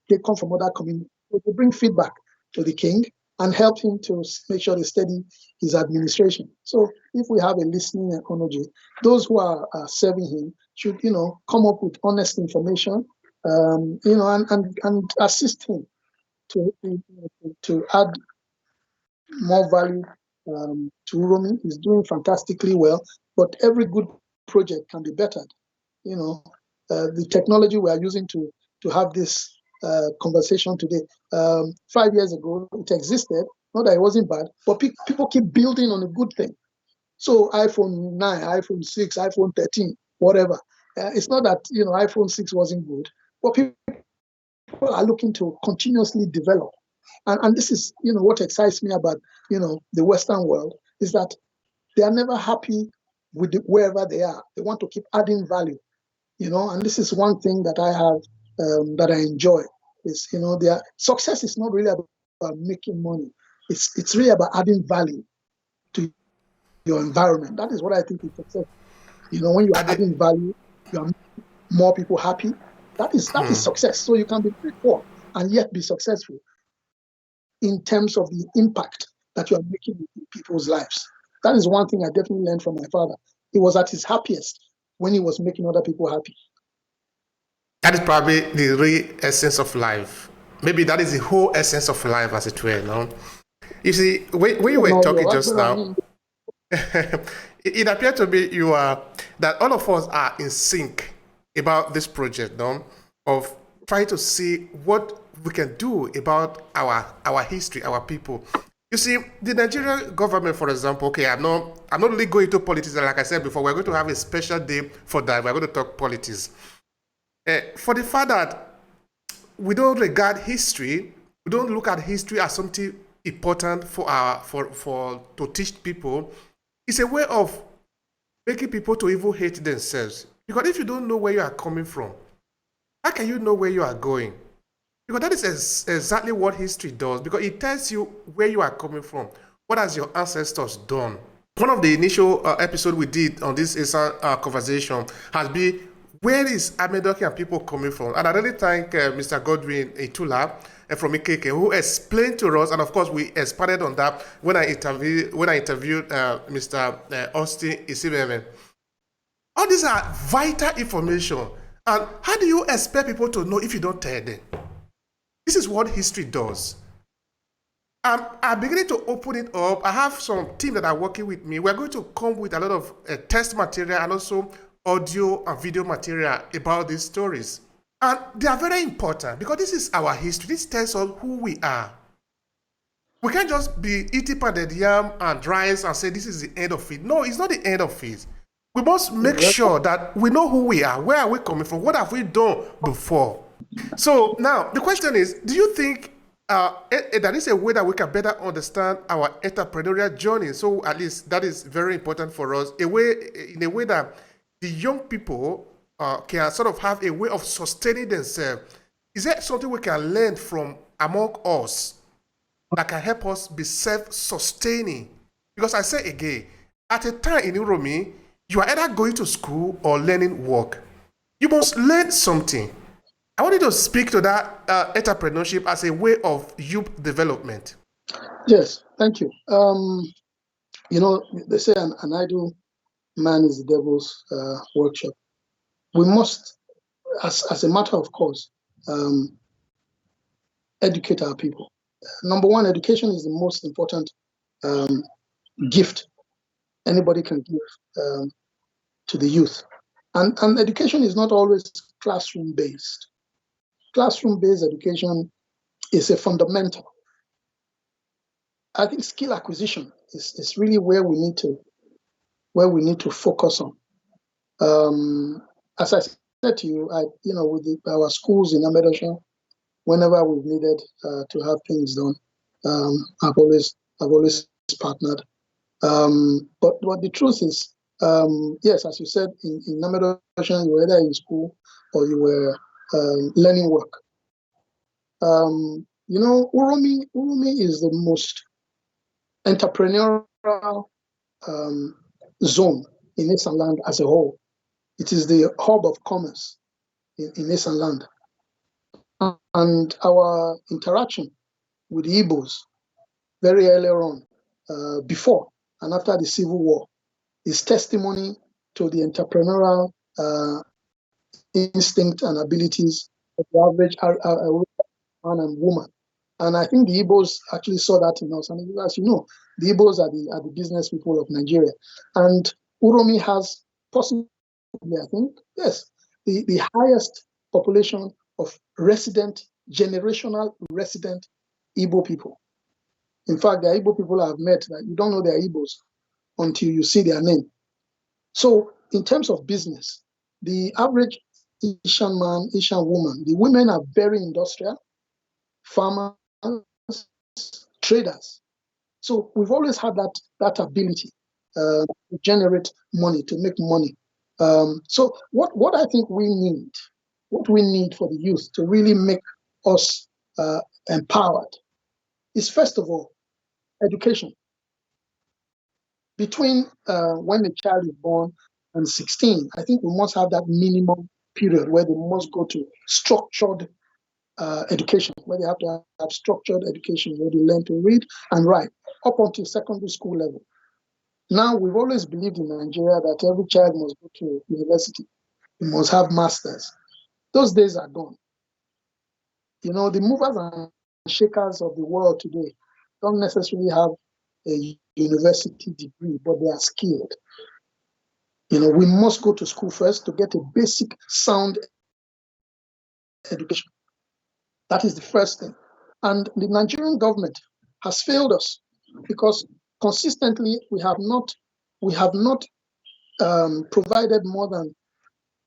S1: they come from other communities. So they bring feedback to the king and help him to make sure they steady his administration. So if we have a listening energy, those who are serving him should, come up with honest information, and assist him to add more value to Uromi. He's doing fantastically well, but every good project can be bettered. The technology we are using to have this conversation today, 5 years ago, it existed. Not that it wasn't bad, but people keep building on a good thing. So iPhone 9, iPhone 6, iPhone 13, whatever. It's not that iPhone 6 wasn't good, but people are looking to continuously develop. And this is, what excites me about, the Western world, is that they are never happy with wherever they are. They want to keep adding value, and this is one thing that I have, that I enjoy, is, their success is not really about making money. It's really about adding value to your environment. That is what I think is success. When you are adding value, you are making more people happy. That is success. So you can be very poor and yet be successful in terms of the impact that you are making in people's lives. That is one thing I definitely learned from my father. He was at his happiest when he was making other people happy.
S2: That is probably the real essence of life. Maybe that is the whole essence of life, as it were, no? You see, when you were talking just now, it appeared to me that all of us are in sync about this project, no? Of trying to see what we can do about our history, our people. You see, the Nigerian government, for example, okay, I'm not really going into politics. Like I said before, we're going to have a special day for that. We're going to talk politics. For the fact that we don't regard history, we don't look at history as something important to teach people. It's a way of making people to even hate themselves. Because if you don't know where you are coming from, how can you know where you are going? Because that is exactly what history does, because it tells you where you are coming from. What has your ancestors done? One of the initial episodes we did on this Esan conversation has been, where is Amedoki and people coming from? And I really thank Mr. Godwin Itula from Ikeke, who explained to us, and of course we expanded on that when I interviewed Mr. Austin Isibeme. All these are vital information. And how do you expect people to know if you don't tell them? This is what history does. I'm beginning to open it up. I have some team that are working with me. We're going to come with a lot of text material and also audio and video material about these stories. And they are very important because this is our history. This tells us who we are. We can't just be eating pounded yam and rice and say this is the end of it. No, it's not the end of it. We must make sure that we know who we are. Where are we coming from? What have we done before? So now the question is, do you think that is a way that we can better understand our entrepreneurial journey? So at least that is very important for us. In a way that the young people can sort of have a way of sustaining themselves. Is there something we can learn from among us that can help us be self-sustaining? Because I say again, at a time in Uromi, you are either going to school or learning work. You must learn something. I want you to speak to that entrepreneurship as a way of youth development.
S1: Yes, thank you. They say an idle man is the devil's workshop. We must, as a matter of course, educate our people. Number one, education is the most important gift anybody can give to the youth. And education is not always classroom based. classroom-based education is a fundamental. I think skill acquisition is really where we need to focus on. As I said to you, with our schools in Amedosha, whenever we've needed to have things done, I've always partnered. But the truth is, yes, as you said, in Amedosha, you were either in school or you were learning work. Uromi is the most entrepreneurial zone in Esanland as a whole. It is the hub of commerce in Esanland. And our interaction with the Igbos very earlier on, before and after the Civil War, is testimony to the entrepreneurial instinct and abilities of the average man and woman. And I think the Igbos actually saw that in us. And as you know, the Igbos are the business people of Nigeria. And Uromi has possibly, I think, yes, the highest population of generational resident Igbo people. In fact, the Igbo people I've met that you don't know they're Igbos until you see their name. So in terms of business, the average Asian man, Asian woman, the women are very industrial, farmers, traders. So we've always had that ability to generate money, to make money. So what I think we need for the youth to really make us empowered is, first of all, education. Between when the child is born and 16, I think we must have that minimum period where they must go to structured education, where they have to have structured education, where they learn to read and write up until secondary school level. Now, we've always believed in Nigeria that every child must go to university, he must have masters. Those days are gone. The movers and shakers of the world today don't necessarily have a university degree, but they are skilled. We must go to school first to get a basic sound education. That is the first thing. And the Nigerian government has failed us because consistently we have not provided more than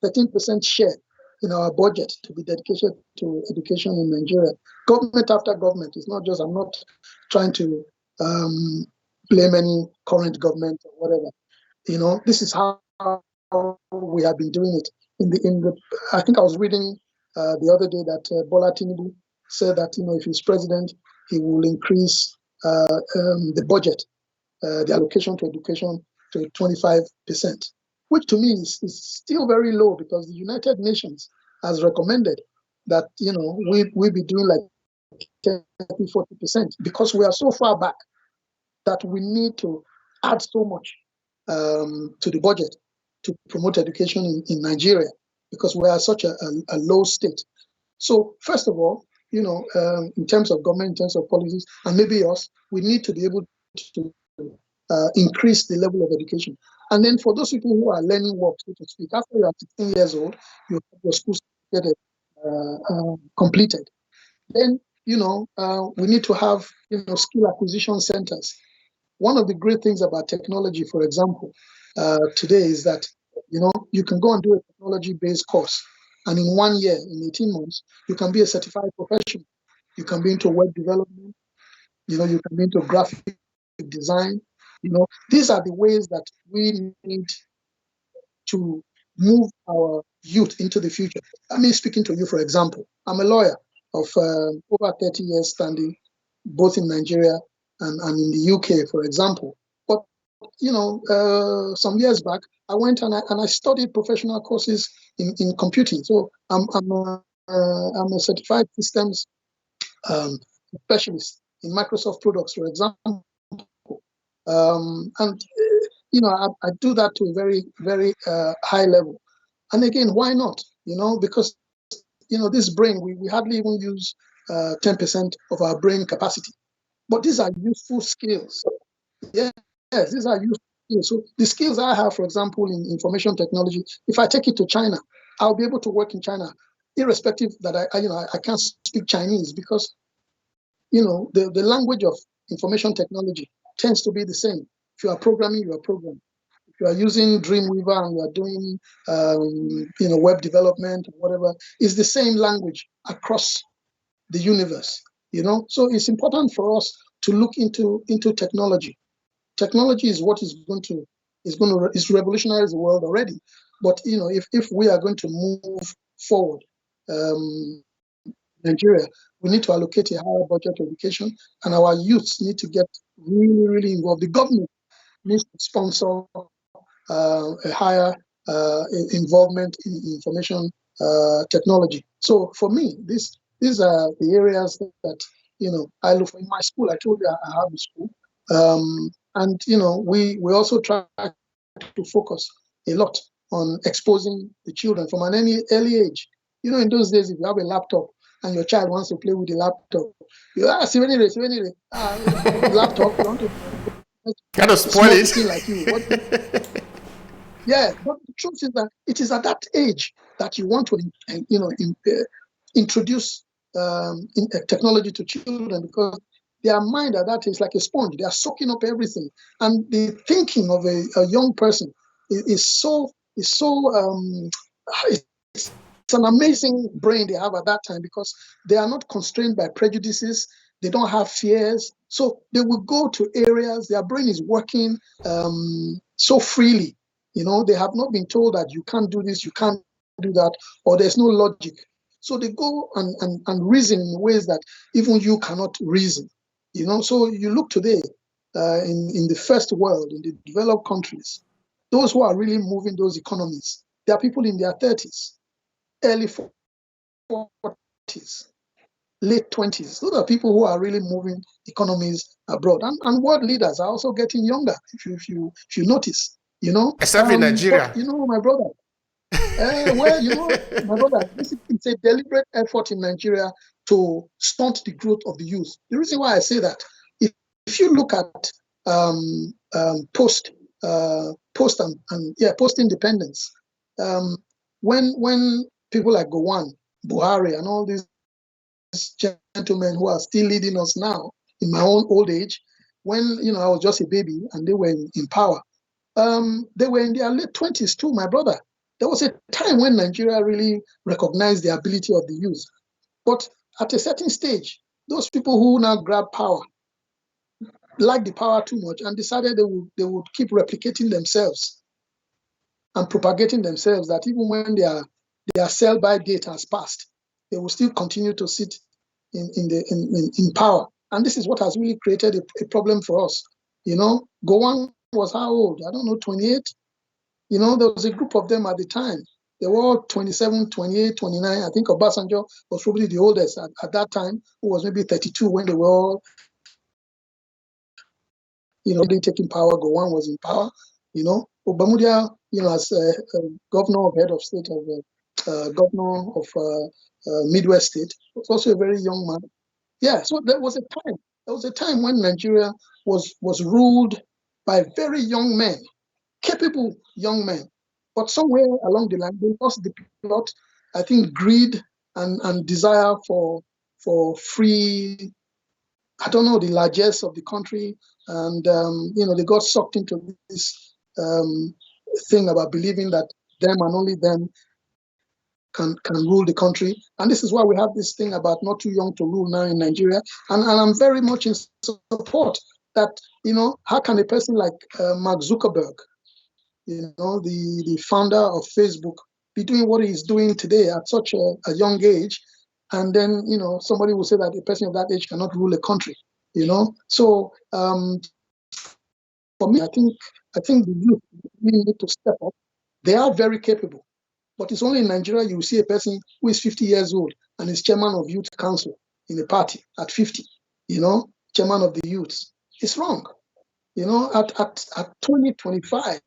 S1: 13% share in our budget to be dedicated to education in Nigeria. Government after government. It's not just, I'm not trying to blame any current government or whatever. This is how we have been doing it. I think I was reading the other day that Bola Tinubu said that if he's president, he will increase the budget, the allocation to education to 25%, which to me is still very low because the United Nations has recommended that we be doing like 30-40% because we are so far back that we need to add so much to the budget to promote education in Nigeria because we are such a low state. So first of all, in terms of government, in terms of policies, and maybe us, we need to be able to increase the level of education. And then for those people who are learning work, so to speak, after you are 16 years old, you have your school certificate completed. Then, we need to have, skill acquisition centers. One of the great things about technology, for example, today is that, you can go and do a technology-based course. And in 1 year, in 18 months, you can be a certified professional. You can be into web development. You can be into graphic design. These are the ways that we need to move our youth into the future. Let me speaking to you, for example. I'm a lawyer of over 30 years standing, both in Nigeria and in the UK, for example. But, some years back, I went and I studied professional courses in computing. So I'm a certified systems specialist in Microsoft products, for example. And I do that to a very, very high level. And again, why not? Because this brain, we hardly even use 10% of our brain capacity. But these are useful skills. Yes, these are useful skills. So the skills I have, for example, in information technology, if I take it to China, I'll be able to work in China irrespective that I can't speak Chinese, because the language of information technology tends to be the same. If you are programming, you are programming. If you are using Dreamweaver and you are doing web development or whatever, it's the same language across the universe. So it's important for us to look into technology. Technology is what is revolutionizing the world already. But if we are going to move forward, Nigeria, we need to allocate a higher budget to education, and our youths need to get really, really involved. The government needs to sponsor a higher involvement in information technology. So for me, these are the areas that I look for. In my school, I told you I have a school, and we also try to focus a lot on exposing the children from an early age. In those days, if you have a laptop and your child wants to play with the laptop, you laptop, you want to
S2: kind of spoil it.
S1: Like you. Yeah, but the truth is that it is at that age that you want to, introduce technology to children, because their mind at that age is like a sponge. They are soaking up everything, and the thinking of a young person is it's an amazing brain they have at that time, because they are not constrained by prejudices. They don't have fears. So they will go to areas, their brain is working so freely. They have not been told that you can't do this, you can't do that, or there's no logic. So they go and reason in ways that even you cannot reason. So you look today in the first world, in the developed countries, those who are really moving those economies, they are people in their 30s, early 40s, late 20s. Those are people who are really moving economies abroad. And world leaders are also getting younger, if you notice.
S2: Except in Nigeria.
S1: But, my brother, my brother, it's a deliberate effort in Nigeria to stunt the growth of the youth. The reason why I say that, if you look at post independence, when people like Gowon, Buhari, and all these gentlemen who are still leading us now in my own old age, when I was just a baby and they were in power, they were in their late 20s too, my brother. There was a time when Nigeria really recognized the ability of the youth. But at a certain stage, those people who now grab power liked the power too much and decided they would keep replicating themselves and propagating themselves, that even when their sell-by date has passed, they will still continue to sit in power. And this is what has really created a problem for us. Gowon was how old? I don't know, 28? There was a group of them at the time. They were all 27, 28, 29. I think Obasanjo was probably the oldest at that time, who was maybe 32 when they were all, taking power. Gowon was in power. Obamudia, as governor of head of state of governor of Midwest State, was also a very young man. Yeah, so there was a time when Nigeria was ruled by very young men, capable young men. But somewhere along the line, they lost the plot. I think greed and desire for free, I don't know, the largesse of the country. And, they got sucked into this thing about believing that them and only them can rule the country. And this is why we have this thing about not too young to rule now in Nigeria. And I'm very much in support that, how can a person like Mark Zuckerberg, the founder of Facebook, be doing what he's doing today at such a young age, and then somebody will say that a person of that age cannot rule a country. So for me, I think the youth really need to step up. They are very capable, but it's only in Nigeria you will see a person who is 50 years old and is chairman of youth council in a party at 50. Chairman of the youths. It's wrong. At 20, 25.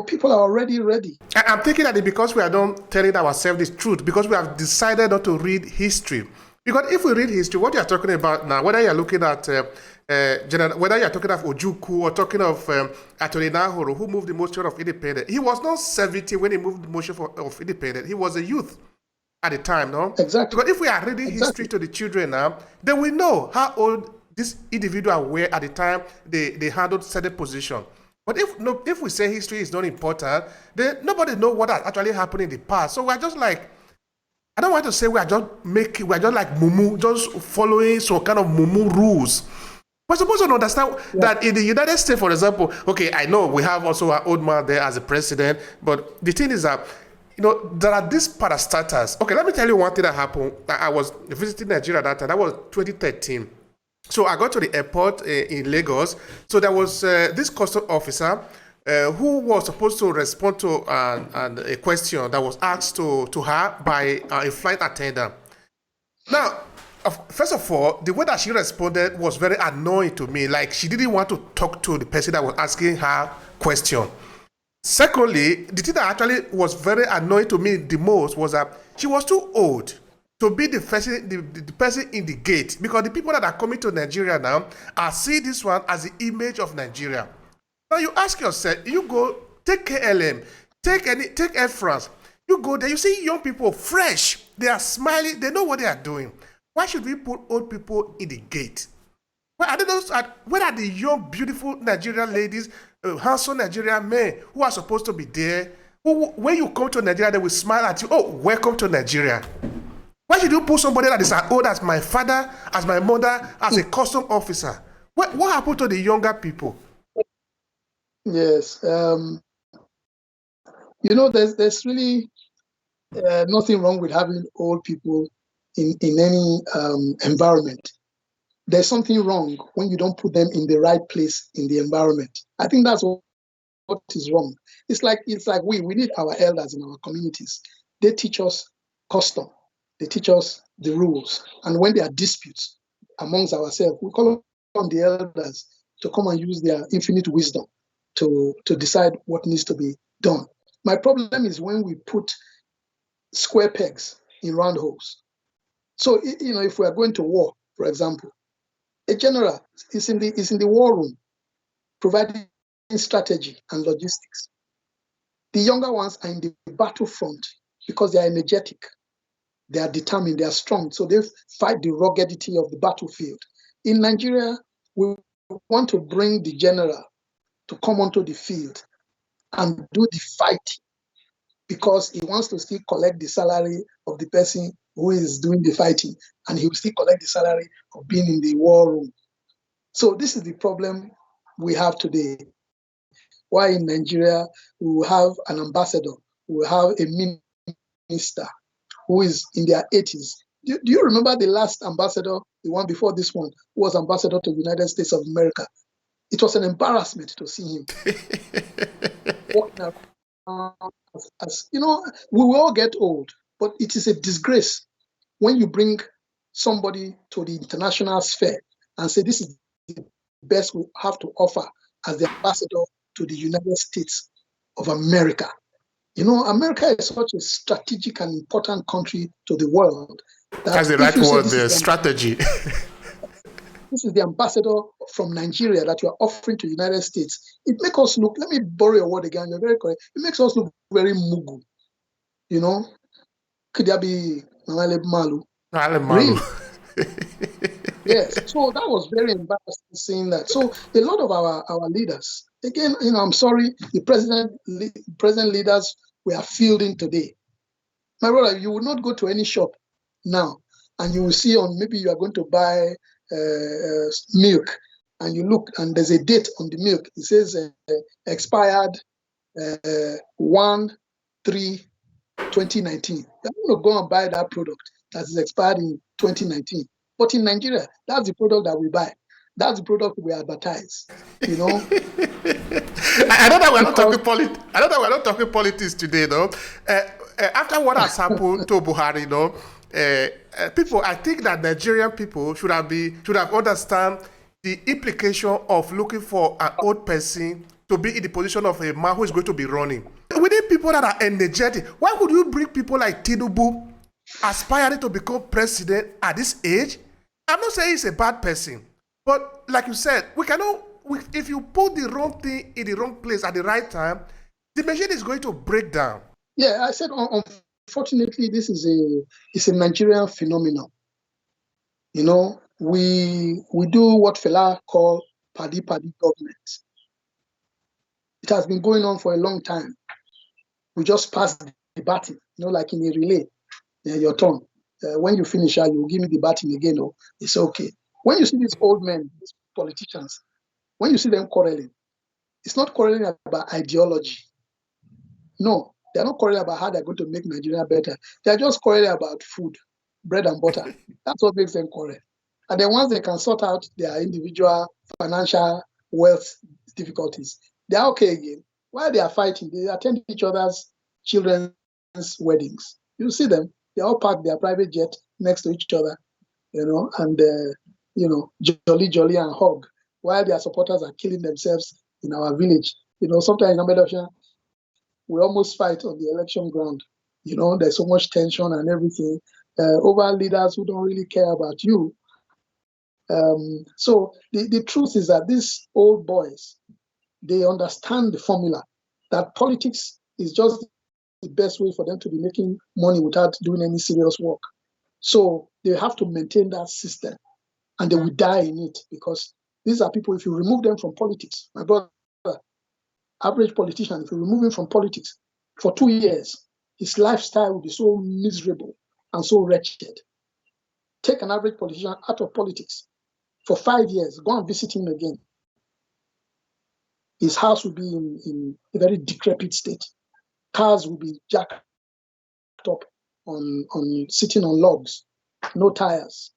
S1: People are already ready.
S2: I'm thinking that it's because we are not telling ourselves the truth, because we have decided not to read history. Because if we read history, what you are talking about now, whether you are looking at whether you are talking of Ojukwu or talking of Attorney Nahoro, who moved the motion of independence, he was not 70 when he moved the motion of independence. He was a youth. at the time, no?
S1: Exactly.
S2: Because if we are reading history
S1: Exactly.
S2: to the children now, then we know how old this individual were at the time they handled certain position. But if we say history is not important, then nobody know what has actually happened in the past. So we're just like, I don't want to say we're just like mumu, just following some kind of mumu rules. We're supposed to understand that in the United States, for example, okay, I know we have also an old man there as a president, but the thing is that, there are these parastatals. Okay, let me tell you one thing that happened. I was visiting Nigeria that time. That was 2013. So I got to the airport in Lagos. So there was this custom officer who was supposed to respond to a question that was asked to her by a flight attendant. Now, first of all, the way that she responded was very annoying to me. Like, she didn't want to talk to the person that was asking her question. Secondly, the thing that actually was very annoying to me the most was that she was too old to be the person in the gate, because the people that are coming to Nigeria now are seeing this one as the image of Nigeria. Now you ask yourself, you go take KLM, take Air France, you go there, you see young people fresh, they are smiling, they know what they are doing. Why should we put old people in the gate? Where are the young, beautiful Nigerian ladies, handsome Nigerian men who are supposed to be there? When you come to Nigeria, they will smile at you. Oh, welcome to Nigeria. Why should you put somebody that is as old as my father, as my mother, as a custom officer? What happened to the younger people?
S1: Yes. There's really nothing wrong with having old people in any environment. There's something wrong when you don't put them in the right place in the environment. I think that's what is wrong. It's like we need our elders in our communities. They teach us custom. They teach us the rules. And when there are disputes amongst ourselves, we call on the elders to come and use their infinite wisdom to decide what needs to be done. My problem is when we put square pegs in round holes. So, if we are going to war, for example, a general is in the war room, providing strategy and logistics. The younger ones are in the battlefront because they are energetic, they are determined, they are strong, so they fight the ruggedity of the battlefield. In Nigeria, we want to bring the general to come onto the field and do the fighting because he wants to still collect the salary of the person who is doing the fighting, and he will still collect the salary of being in the war room. So this is the problem we have today. Why in Nigeria we will have an ambassador, we will have a minister who is in their 80s. Do you remember the last ambassador, the one before this one, who was ambassador to the United States of America? It was an embarrassment to see him. We will all get old, but it is a disgrace when you bring somebody to the international sphere and say this is the best we have to offer as the ambassador to the United States of America. America is such a strategic and important country to the world.
S2: That's the right word, the strategy.
S1: This is the ambassador from Nigeria that you are offering to the United States. It makes us look, let me borrow your word again, you're very correct. It makes us look very mugu. Could there be Malu? Really? Yes. So that was very embarrassing seeing that. So a lot of our leaders, again, I'm sorry, the present leaders we are fielding today. My brother, you will not go to any shop now and you will see maybe you are going to buy milk and you look and there's a date on the milk. It says expired 1/3/2019. You're going to go and buy that product that is expired in 2019. But in Nigeria, that's the product that we buy. That's the product we advertise. I know
S2: that we're not talking politics. I know that we're not talking politics today, though. After what has happened to Buhari, people, I think that Nigerian people should have understand the implication of looking for an old person to be in the position of a man who is going to be running. We need people that are energetic. Why would you bring people like Tinubu aspiring to become president at this age? I'm not saying he's a bad person, but like you said, if you put the wrong thing in the wrong place at the right time, the machine is going to break down.
S1: Yeah, I said unfortunately, this is a Nigerian phenomenon. You know, we do what Fela call paddy government. It has been going on for a long time. We just passed the baton, like in a relay. Your turn. When you finish, you give me the baton again. Oh, it's okay. When you see these old men, these politicians, when you see them quarreling, it's not quarreling about ideology. No, they're not quarreling about how they're going to make Nigeria better. They're just quarreling about food, bread and butter. That's what makes them quarrel. And then once they can sort out their individual financial wealth difficulties, they're okay again. While they are fighting, they attend each other's children's weddings. You see them, they all park their private jet next to each other, and, jolly and hug, while their supporters are killing themselves in our village. Sometimes in Amedosha, we almost fight on the election ground. There's so much tension and everything over leaders who don't really care about you. So the truth is that these old boys, they understand the formula that politics is just the best way for them to be making money without doing any serious work. So they have to maintain that system, and they will die in it, because these are people, if you remove them from politics, my brother, average politician, if you remove him from politics for 2 years, his lifestyle will be so miserable and so wretched. Take an average politician out of politics for 5 years, go and visit him again. His house will be in a very decrepit state. Cars will be jacked up on sitting on logs, no tires.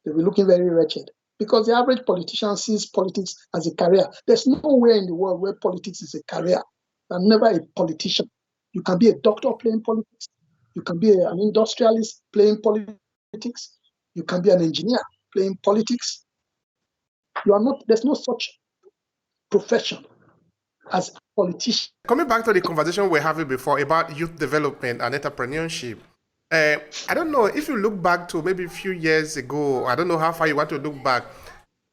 S1: They'll be looking very wretched, because the average politician sees politics as a career. There's nowhere in the world where politics is a career. I'm never a politician. You can be a doctor playing politics. You can be an industrialist playing politics. You can be an engineer playing politics. There's no such profession as a politician.
S2: Coming back to the conversation we were having before about youth development and entrepreneurship, I don't know if you look back to maybe a few years ago, I don't know how far you want to look back,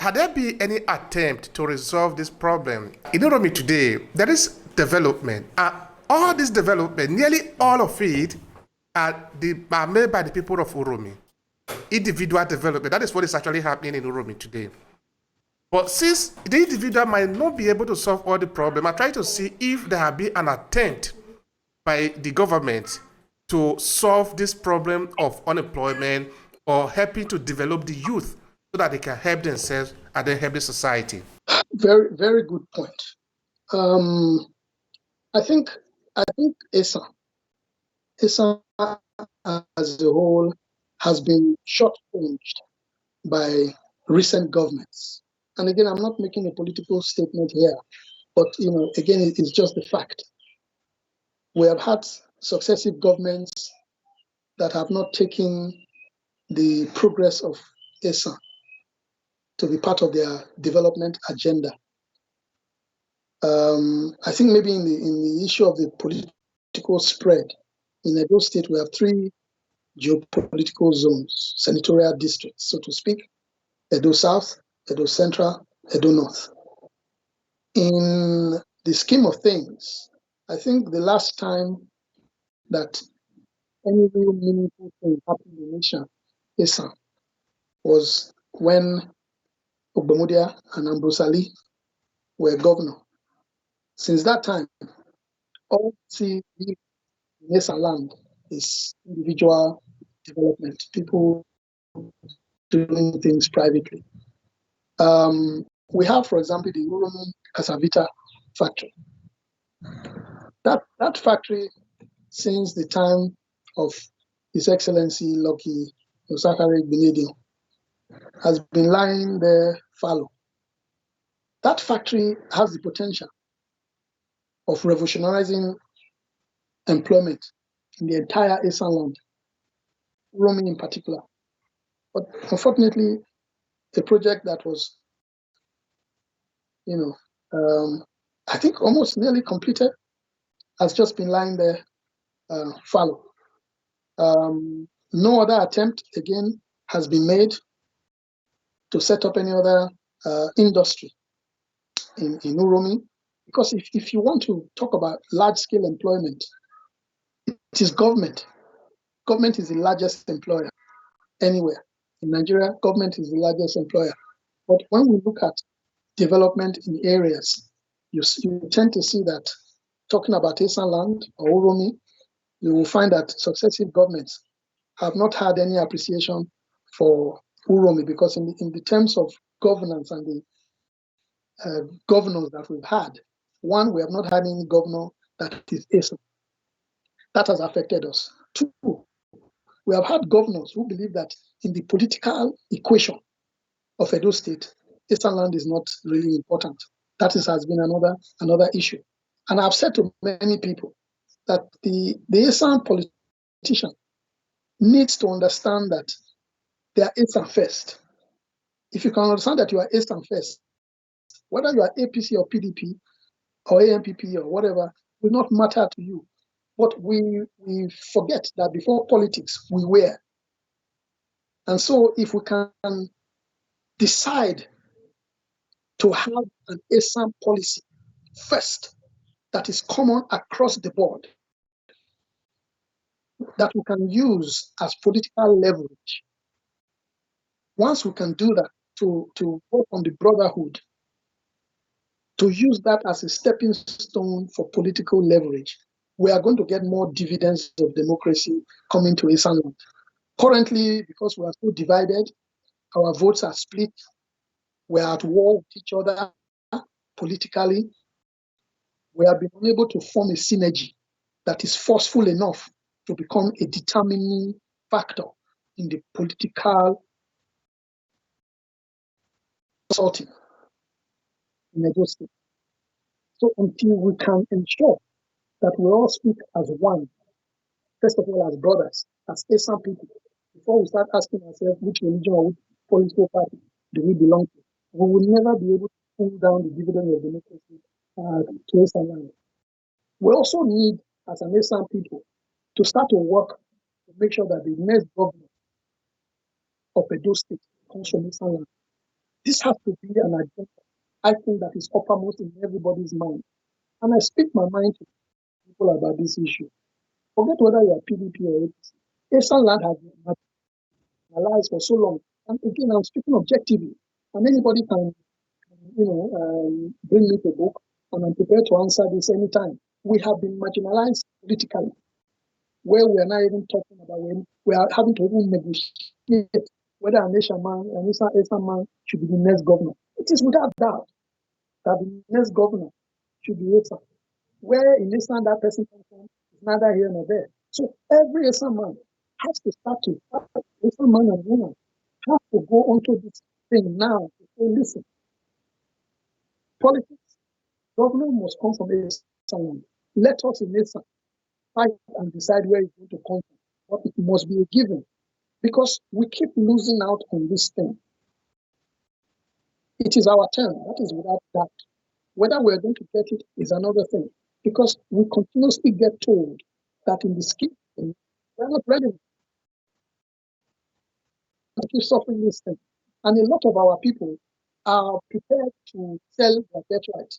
S2: had there been any attempt to resolve this problem? In Uromi today, there is development. All this development, nearly all of it, are made by the people of Uromi. Individual development, that is what is actually happening in Uromi today. But since the individual might not be able to solve all the problem, I try to see if there have been an attempt by the government to solve this problem of unemployment, or helping to develop the youth so that they can help themselves and then help the society.
S1: Very, very good point. I think Esan as a whole has been shortchanged by recent governments. And again, I'm not making a political statement here, but again, it's just the fact. We have had successive governments that have not taken the progress of Esan to be part of their development agenda. I think maybe in the issue of the political spread, in Edo State, we have 3 geopolitical zones, senatorial districts, so to speak: Edo South, Edo Central, Edo North. In the scheme of things, I think the last time that any real meaningful thing happened in the nation, Esan, was when Ogbemudia and Ambrose Ali were governor. Since that time, all we see in Esanland is individual development, people doing things privately. We have, for example, the Uromi Casavita factory. That factory, since the time of His Excellency Lucky Osakare Benedict, has been lying there fallow. That factory has the potential of revolutionizing employment in the entire Esanland, Uromi in particular. But unfortunately, a project that was, I think almost nearly completed, has just been lying there fallow. No other attempt, again, has been made to set up any other industry in Uromi, because if you want to talk about large-scale employment, it is government government is the largest employer anywhere. In Nigeria, government is the largest employer. But when we look at development in areas, you tend to see that, talking about Esanland or Uromi, you will find that successive governments have not had any appreciation for Uromi, because in the terms of governance and the governors that we've had, one, we have not had any governor that is Esan. That has affected us. Two, we have had governors who believe that in the political equation of Edo State, Esanland is not really important. That has been another issue. And I've said to many people that the Esan politician needs to understand that they are Esan first. If you can understand that you are Esan first, whether you are APC or PDP or AMPP or whatever, will not matter to you. But we forget that before politics, we were. And so if we can decide to have an Esan policy first that is common across the board, that we can use as political leverage. Once we can do that, to work on the brotherhood, to use that as a stepping stone for political leverage, we are going to get more dividends of democracy coming to Esanland. Currently, because we are so divided, our votes are split, we are at war with each other politically, we have been unable to form a synergy that is forceful enough to become a determining factor in the political consulting in Edo State. So until we can ensure that we all speak as one, first of all as brothers, as Esan people, before we start asking ourselves which religion or which political party do we belong to, we will never be able to pull down the dividend of democracy to Esanland. We also need, as an Esan people, to start to work to make sure that the next government of Edo State comes from Esanland. This has to be an agenda, I think, that is uppermost in everybody's mind. And I speak my mind to people about this issue. Forget whether you are PDP or APC. Esanland has been marginalized for so long. And again, I'm speaking objectively. And anybody can, bring me to book, and I'm prepared to answer this anytime. We have been marginalized politically, where we are not even talking about when we are having to even negotiate whether an Esan man should be the next governor. It is without doubt that the next governor should be Esan. Where in Esan that person comes from is neither here nor there. So every Esan man has to start to, Esan man and woman have to go onto this thing now to say, listen, politics, governor must come from Esan. Let us in Esan fight and decide where it's going to come from. But it must be a given, because we keep losing out on this thing. It is our turn, that is without doubt. Whether we're going to get it is another thing, because we continuously get told that in the scheme, we're not ready to keep suffering this thing. And a lot of our people are prepared to sell their birthright.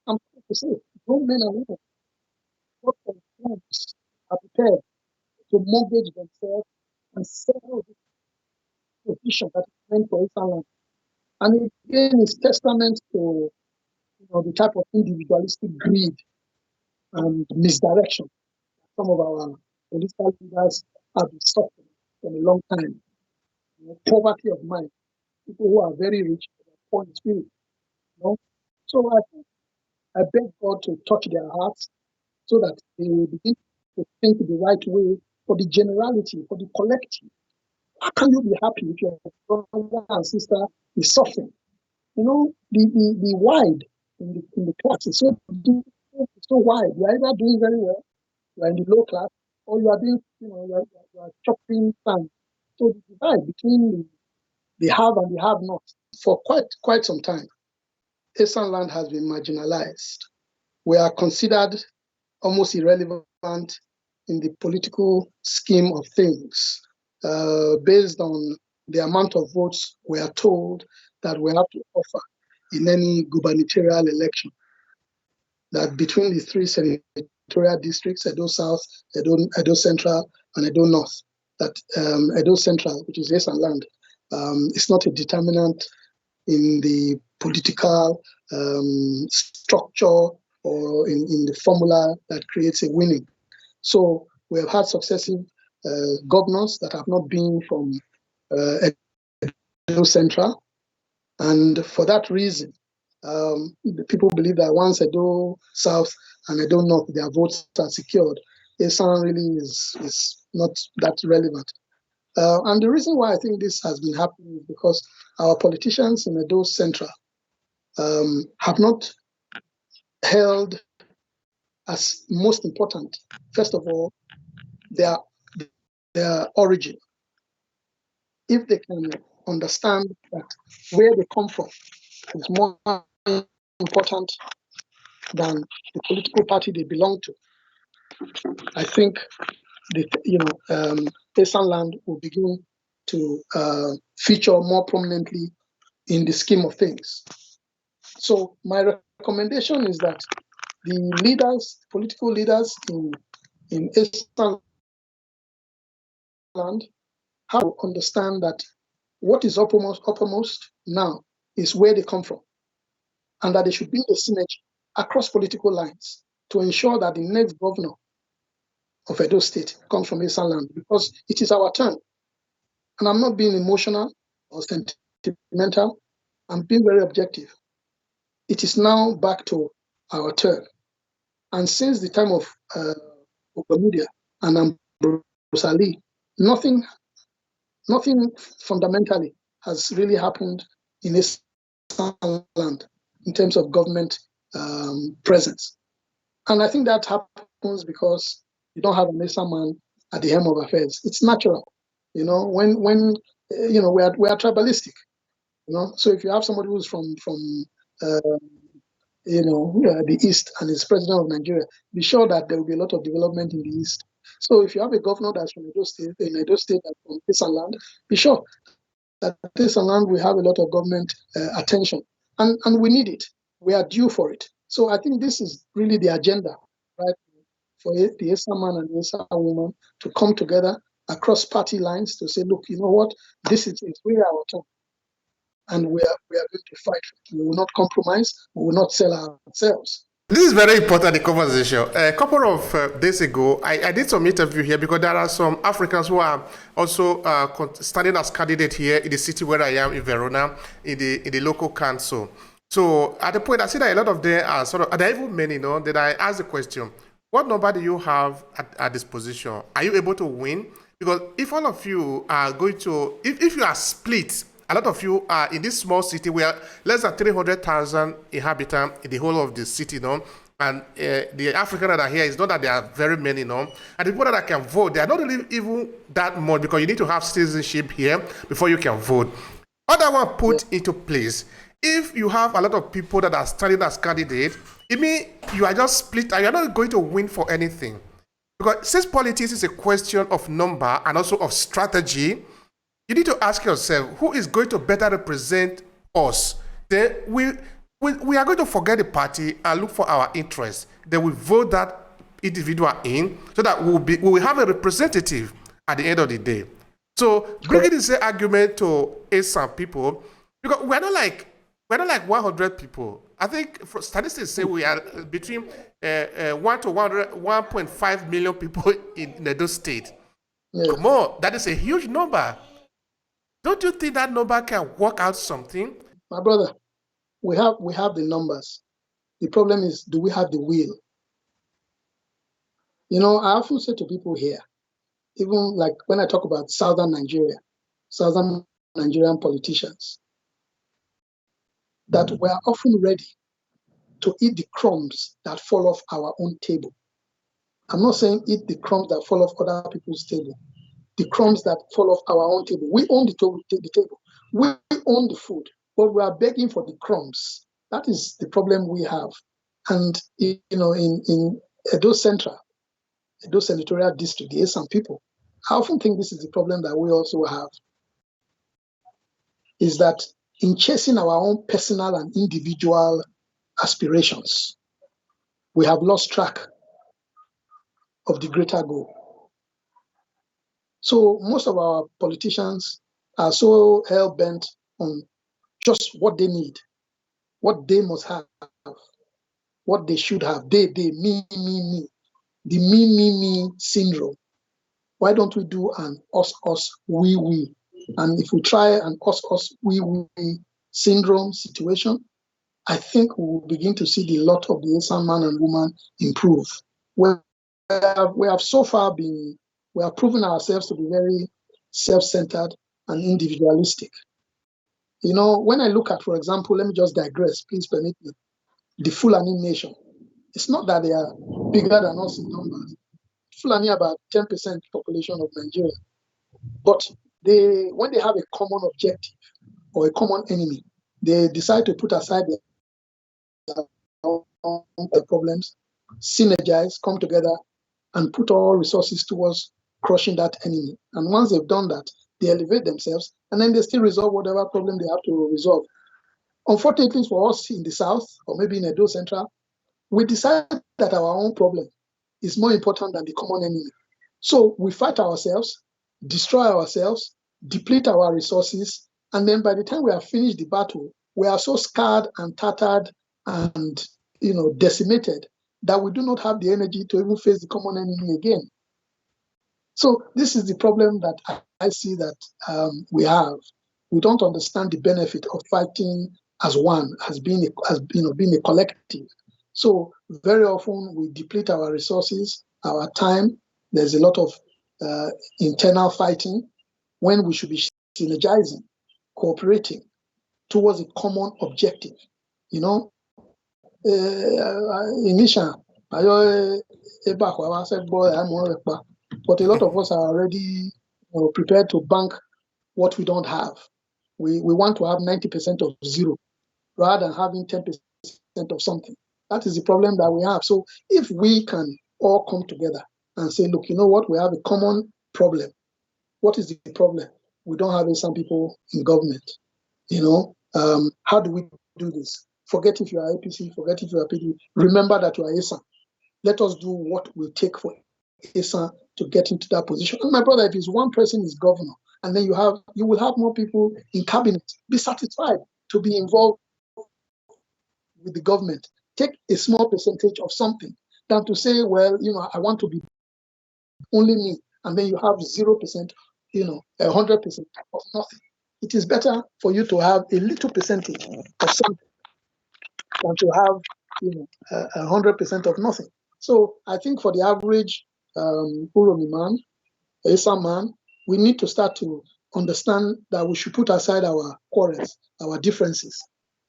S1: I'm proud to say, grown men and women, what firms are prepared to mortgage themselves and sell this position that is meant for Esanland. And again, it's testament to the type of individualistic greed and misdirection some of our political leaders have been suffering for a long time. Poverty of mind, people who are very rich, poor in spirit. So I beg God to touch their hearts so that they will begin to think the right way for the generality, for the collective. How can you be happy if your brother and sister is suffering? The wide in the class is so wide. You are either doing very well, you are in the low class, or you are doing, you are chopping sand. So the divide between the have and the have not for quite some time. Esanland has been marginalized. We are considered almost irrelevant in the political scheme of things. Based on the amount of votes we are told that we have to offer in any gubernatorial election, that between the three senatorial districts, Edo South, Edo Central, and Edo North, that Edo Central, which is Esanland, is not a determinant in the political structure or in the formula that creates a winning. So we have had successive governors that have not been from Edo Central. And for that reason, the people believe that once Edo South and Edo North, their votes are secured, Esan really is not that relevant. And the reason why I think this has been happening is because our politicians in Edo Central have not held as most important, first of all, their origin. If they can understand that where they come from is more important than the political party they belong to, I think Esanland will begin to feature more prominently in the scheme of things. So my recommendation is that the leaders, political leaders in Esanland, have to understand that what is uppermost now is where they come from, and that there should be a synergy across political lines to ensure that the next governor of Edo State comes from Esanland, because it is our turn. And I'm not being emotional or sentimental. I'm being very objective. It is now back to our turn. And since the time of Obehi and Barrister Louis, nothing fundamentally has really happened in Esanland in terms of government presence. And I think that happens because you don't have an Esan man at the helm of affairs. It's natural, when we are tribalistic, So if you have somebody who's from the East and is president of Nigeria, be sure that there will be a lot of development in the East. So if you have a governor that's from Edo State, that's from Esanland, be sure that Esanland will have a lot of government attention, and we need it. We are due for it. So I think this is really the agenda, right? For the Esan man and the Esan woman to come together across party lines to say, look, you know what, this is really our turn. And we are going to fight. We will not compromise. We will not sell ourselves.
S2: This is very important, the conversation. A couple of days ago, I did some interview here because there are some Africans who are also standing as candidate here in the city where I am, in Verona, in the local council. So at the point, I see that a lot of them are there are even many, that I ask the question, what number do you have at disposition? Are you able to win? Because if all of you are going to, if you are split, a lot of you are in this small city where less than 300,000 inhabitants in the whole of the city, and the Africans that are here, it's not that there are very many, and the people that can vote, they are not really even that much, because you need to have citizenship here before you can vote. Other one put into place, if you have a lot of people that are standing as candidates, it means you are just split and you're not going to win for anything. Because since politics is a question of number and also of strategy, you need to ask yourself, who is going to better represent us? Then we are going to forget the party and look for our interests. Then we vote that individual in, so that we will have a representative at the end of the day. So bringing this argument to Esan people, because we're not like 100 people. I think statistics say we are between 1 to 1.5 million people in Edo State. Yeah. More, that is a huge number. Don't you think that number can work out something?
S1: My brother, we have the numbers. The problem is, do we have the will? I often say to people here, even like when I talk about southern Nigerian politicians, that we are often ready to eat the crumbs that fall off our own table. I'm not saying eat the crumbs that fall off other people's table. The crumbs that fall off our own table. We own the table. We own the food, but we are begging for the crumbs. That is the problem we have. And in Edo Central, Edo Senatorial District, the Esan people, I often think this is the problem that we also have, is that in chasing our own personal and individual aspirations, we have lost track of the greater goal. So most of our politicians are so hell-bent on just what they need, what they must have, what they should have. They, me, me. The me syndrome. Why don't we do an us, we? And if we try an us, we syndrome situation, I think we will begin to see the lot of the Esan man and woman improve. We have so far we have proven ourselves to be very self-centered and individualistic. You know, when I look at, for example, let me just digress, please permit me, the Fulani nation. It's not that they are bigger than us in numbers. Fulani about 10% population of Nigeria. But when they have a common objective or a common enemy, they decide to put aside their problems, synergize, come together, and put all resources towards crushing that enemy. And once they've done that, they elevate themselves, and then they still resolve whatever problem they have to resolve. Unfortunately for us in the South, or maybe in Edo Central, we decide that our own problem is more important than the common enemy. So we fight ourselves, destroy ourselves, deplete our resources, and then by the time we have finished the battle, we are so scarred and tattered and decimated that we do not have the energy to even face the common enemy again. So this is the problem that I see that we have. We don't understand the benefit of fighting as one, as being a collective. So very often we deplete our resources, our time. There's a lot of internal fighting when we should be synergizing, cooperating towards a common objective. You know, initial, but a lot of us are already prepared to bank what we don't have. We want to have 90% of zero rather than having 10% of something. That is the problem that we have. So if we can all come together and say, look, you know what, we have a common problem. What is the problem? We don't have some people in government. How do we do this? Forget if you are APC, forget if you are PDP. Remember that you are Esan. Let us do what will take for Esan to get into that position. And my brother, if it's one person is governor, and then you will have more people in cabinet, be satisfied to be involved with the government. Take a small percentage of something than to say, well, I want to be only me, and then you have 0%, 100% of nothing. It is better for you to have a little percentage of something than to have 100% of nothing. So I think for the average Uromi man, Esan man, we need to start to understand that we should put aside our quarrels, our differences.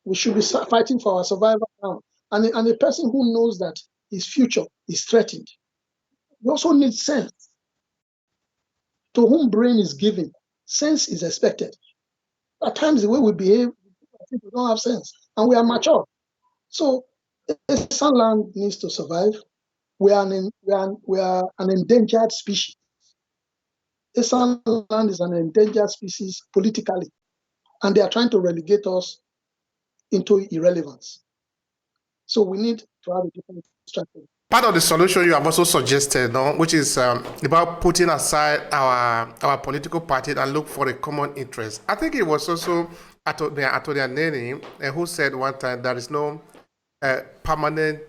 S1: We should be fighting for our survival now. And a person who knows that his future is threatened, he also needs sense. To whom brain is given, sense is expected. At times, the way we behave, I think we don't have sense, and we are mature. So, Esanland needs to survive. We are an endangered species. Esanland is an endangered species politically, and they are trying to relegate us into irrelevance. So we need to have a different strategy.
S2: Part of the solution you have also suggested, which is about putting aside our political party and look for a common interest. I think it was also Atodia Neni who said one time there is no permanent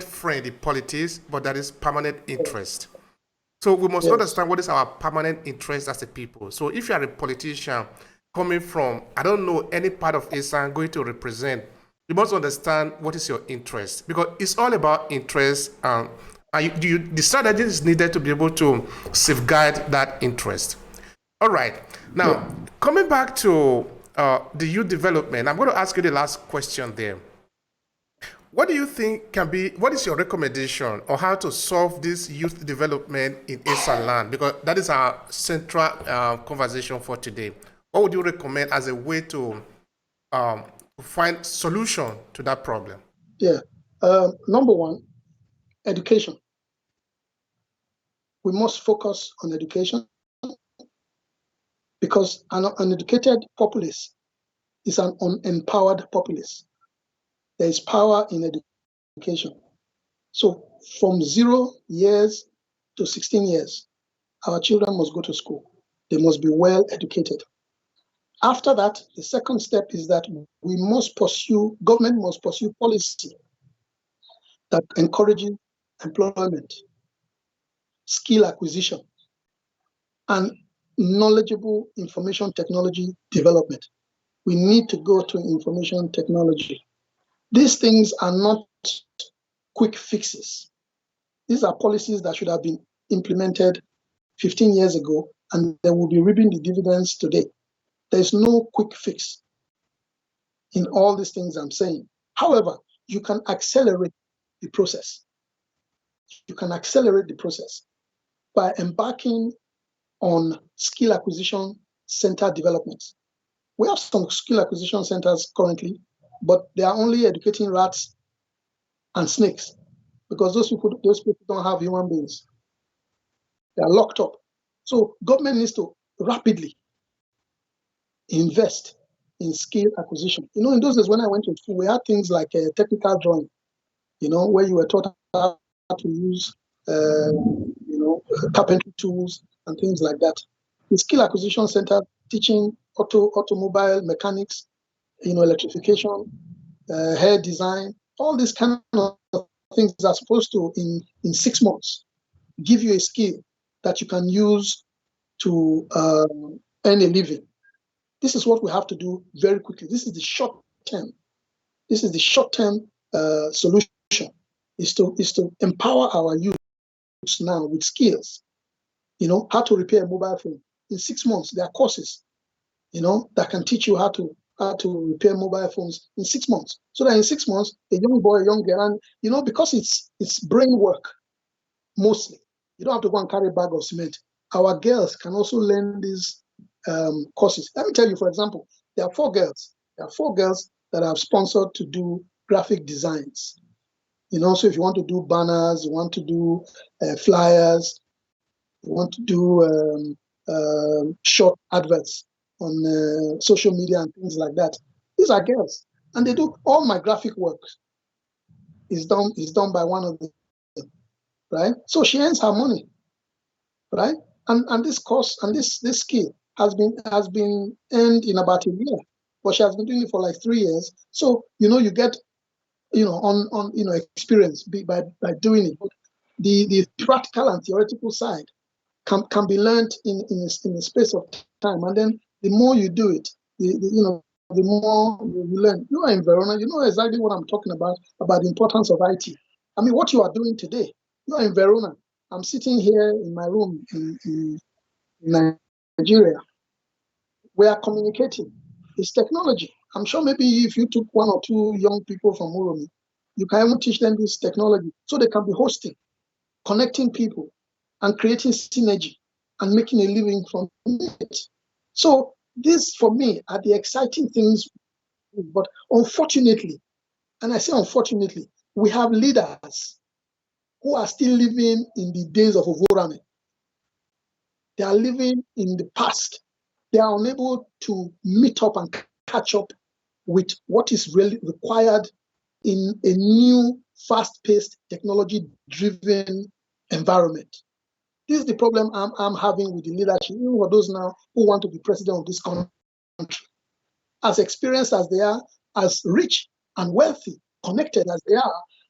S2: friend in politics, but there is permanent interest. So we must understand what is our permanent interest as a people. So if you are a politician coming from, I don't know, any part of Esan going to represent, you must understand what is your interest, because it's all about interest. And the strategy is needed to be able to safeguard that interest. All right. Now, coming back to the youth development, I'm going to ask you the last question there. What do you think what is your recommendation on how to solve this youth development in Esanland? Because that is our central conversation for today. What would you recommend as a way to find solution to that problem?
S1: Yeah. Number one, education. We must focus on education because an uneducated populace is an unempowered populace. There is power in education. So from 0 years to 16 years, our children must go to school. They must be well educated. After that, the second step is that government must pursue policy that encourages employment, skill acquisition, and knowledgeable information technology development. We need to go to information technology. These things are not quick fixes. These are policies that should have been implemented 15 years ago, and they will be reaping the dividends today. There's no quick fix in all these things I'm saying. However, you can accelerate the process. You can accelerate the process by embarking on skill acquisition center development. We have some skill acquisition centers currently, but they are only educating rats and snakes because those people don't have human beings. They are locked up. So government needs to rapidly invest in skill acquisition. In those days when I went to school, we had things like a technical drawing, where you were taught how to use, carpentry tools and things like that. The skill acquisition center teaching automobile mechanics, electrification, hair design, all these kind of things are supposed to, in 6 months, give you a skill that you can use to earn a living. This is what we have to do very quickly. This is the short term. This is the short term solution, is to empower our youth now with skills. How to repair a mobile phone. In 6 months, there are courses, that can teach you how to repair mobile phones in 6 months. So that in 6 months, a young boy, a young girl, and because it's brain work mostly. You don't have to go and carry a bag of cement. Our girls can also learn these courses. Let me tell you, for example, there are 4 girls. There are 4 girls that I've sponsored to do graphic designs. So if you want to do banners, you want to do flyers, you want to do short adverts on social media and things like that. These are girls, and they do all my graphic work. Is done by one of them, right? So she earns her money, right? And this course and this skill has been earned in about a year, but she has been doing it for like 3 years. So you get on experience by doing it. The practical and theoretical side can be learned in a space of time, and then the more you do it, the more you learn. You are in Verona, you know exactly what I'm talking about the importance of IT. I mean, what you are doing today, you are in Verona. I'm sitting here in my room in Nigeria. We are communicating. It's technology. I'm sure maybe if you took 1 or 2 young people from Uromi, you can even teach them this technology so they can be hosting, connecting people, and creating synergy and making a living from it. So these, for me, are the exciting things. But unfortunately, and I say unfortunately, we have leaders who are still living in the days of Ovorame. They are living in the past. They are unable to meet up and catch up with what is really required in a new, fast-paced, technology-driven environment. This is the problem I'm having with the leadership, even for those now who want to be president of this country. As experienced as they are, as rich and wealthy, connected as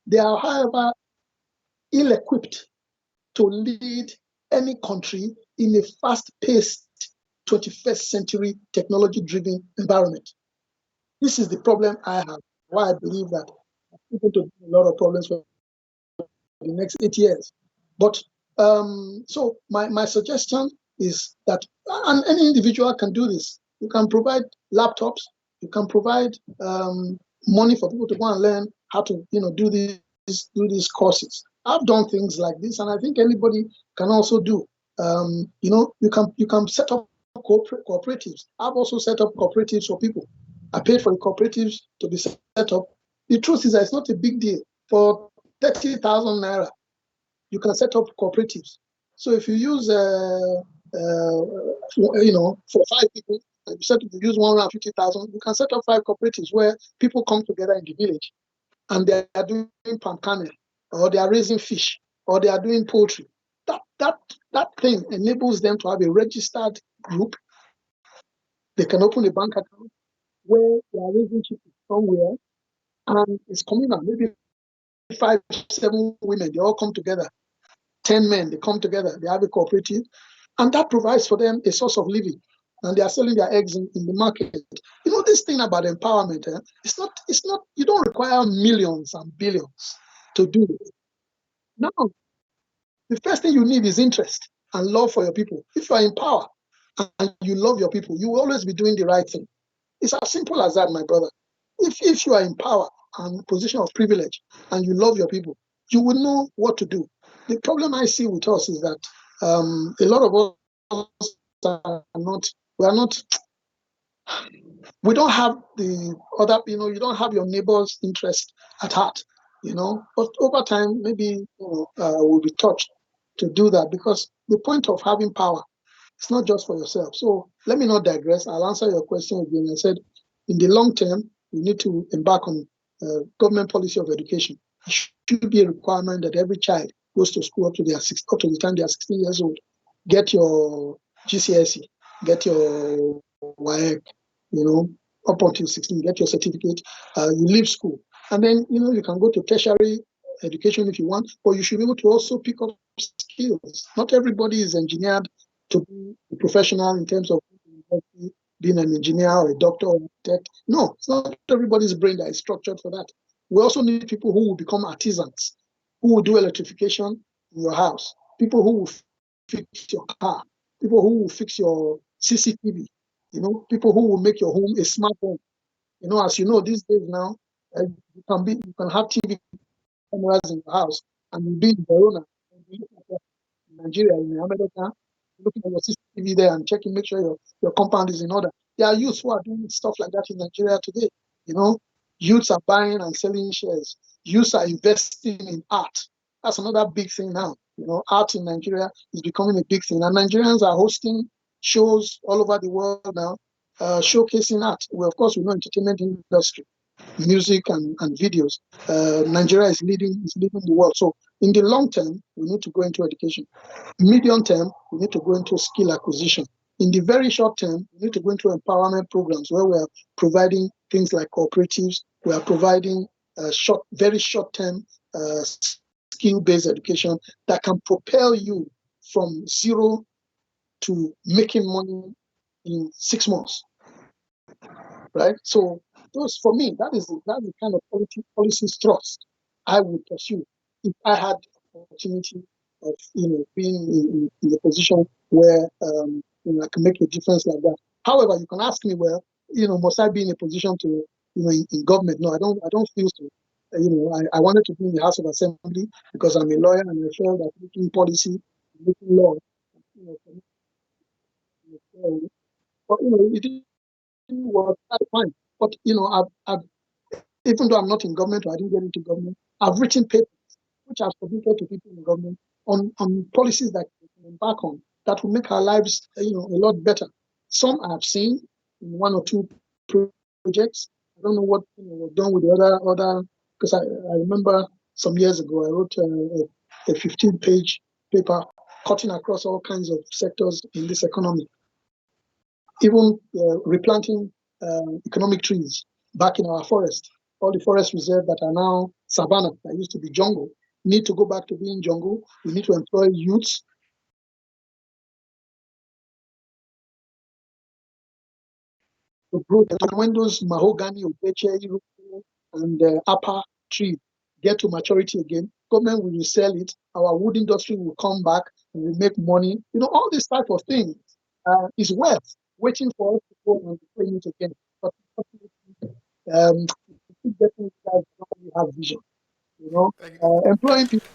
S1: they are, however, ill-equipped to lead any country in a fast-paced 21st century technology-driven environment. This is the problem I have, why I believe that we're going to do a lot of problems for the next 8 years. But so my suggestion is that, and any individual can do this. You can provide laptops. You can provide money for people to go and learn how to, do these courses. I've done things like this, and I think anybody can also do. You can set up cooperatives. I've also set up cooperatives for people. I paid for the cooperatives to be set up. The truth is that it's not a big deal. For 30,000 naira, you can set up cooperatives. So if you use, for 5 people, you said you use 150,000, you can set up 5 cooperatives where people come together in the village and they are doing palm kernel, or they are raising fish, or they are doing poultry. that thing enables them to have a registered group. They can open a bank account where they are raising children somewhere, and it's communal. Maybe 5, 7 women, they all come together. 10 men, they come together. They have a cooperative, and that provides for them a source of living. And they are selling their eggs in the market. You know, this thing about empowerment, it's not. You don't require millions and billions to do it. Now, the first thing you need is interest and love for your people. If you are in power and you love your people, you will always be doing the right thing. It's as simple as that, my brother. If you are in power and position of privilege and you love your people, you will know what to do. The problem I see with us is that a lot of us we don't have the other, you don't have your neighbor's interest at heart, but over time, maybe, we'll be touched to do that, because the point of having power, it's not just for yourself. So let me not digress. I'll answer your question again. I said, in the long term, we need to embark on government policy of education. It should be a requirement that every child goes to school up to the time they are 16 years old. Get your GCSE, get your WAEC, up until 16, get your certificate. You leave school, and then you can go to tertiary education if you want, but you should be able to also pick up skills. Not everybody is engineered to be a professional in terms of being an engineer or a doctor or architect. No, it's not everybody's brain that is structured for that. We also need people who will become artisans, who will do electrification in your house, people who will fix your car, people who will fix your CCTV, people who will make your home a smart home. As you know, these days now, you can have TV cameras in your house, and you'll be in Verona, in Nigeria, in America, looking at your CCTV there and checking, make sure your compound is in order. There are youths who are doing stuff like that in Nigeria today. Youths are buying and selling shares. Youths are investing in art. That's another big thing now. Art in Nigeria is becoming a big thing, and Nigerians are hosting shows all over the world now, showcasing art. Well, of course, we know entertainment industry, music and videos. Nigeria is leading the world. So in the long term, we need to go into education. Medium term, we need to go into skill acquisition. In the very short term, we need to go into empowerment programs where we are providing things like cooperatives. We are providing very short-term skill-based education that can propel you from zero to making money in 6 months. Right? So those, for me, that's the kind of policy thrust I would pursue if I had the opportunity of being in a position where I can make a difference like that. However, you can ask me, well, must I be in a position to in government? No, I don't feel so. I wanted to be in the House of Assembly because I'm a lawyer, and I felt that making policy, making law, but it didn't work. That's fine. But I've even though I'm not in government, or I didn't get into government, I've written papers which I've submitted to people in government on policies that we can embark on that will make our lives a lot better. Some I've seen in 1 or 2 projects. I don't know what was done with the other, because I remember some years ago I wrote a 15-page paper cutting across all kinds of sectors in this economy. Even replanting economic trees back in our forest. All the forest reserves that are now savanna, that used to be jungle, need to go back to being jungle. We need to employ youths. To grow. And when those mahogany, obeche, and apple trees get to maturity again, government will resell it. Our wood industry will come back and will make money. All this type of thing is wealth waiting for us to go and claim it again. But definitely we have vision. Employing people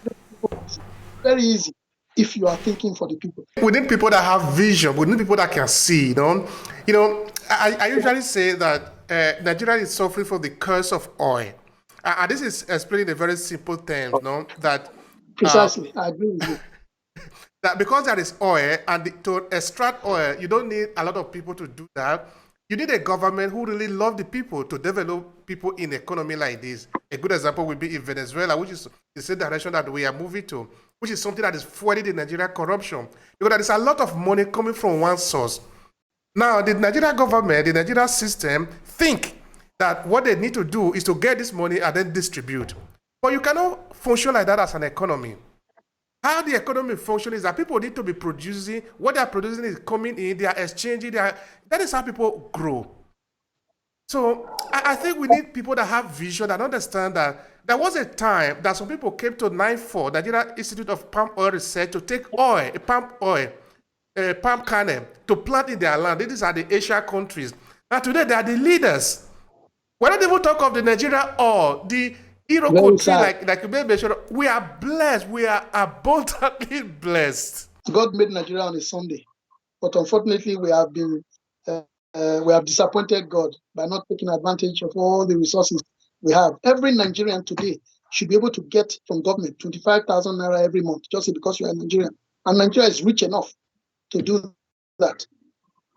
S1: is very easy if you are thinking for the people.
S2: We need people that have vision. We need people that can see. I usually say that Nigeria is suffering from the curse of oil, and this is explained in very simple terms. That
S1: precisely, I agree with you.
S2: That because there is oil, and to extract oil, you don't need a lot of people to do that. You need a government who really love the people, to develop people in the economy like this. A good example would be in Venezuela, which is the same direction that we are moving to, which is something that is fueling the Nigerian corruption. Because there is a lot of money coming from one source. Now, the Nigerian government, the Nigerian system, think that what they need to do is to get this money and then distribute. But you cannot function like that as an economy. How the economy functions is that people need to be producing. What they are producing is coming in, they are exchanging. That is how people grow. So I think we need people that have vision and understand that there was a time that some people came to NIFOR, Nigeria Institute of Palm Oil Research, to take palm kernel, to plant in their land. These are the Asian countries. And today they are the leaders. We're not even talk of the Nigeria or the Iroko tree, like you mentioned. We are blessed. We are abundantly blessed.
S1: God made Nigeria on a Sunday, but unfortunately, we have disappointed God by not taking advantage of all the resources we have. Every Nigerian today should be able to get from government 25,000 naira every month just because you are Nigerian, and Nigeria is rich enough to do that.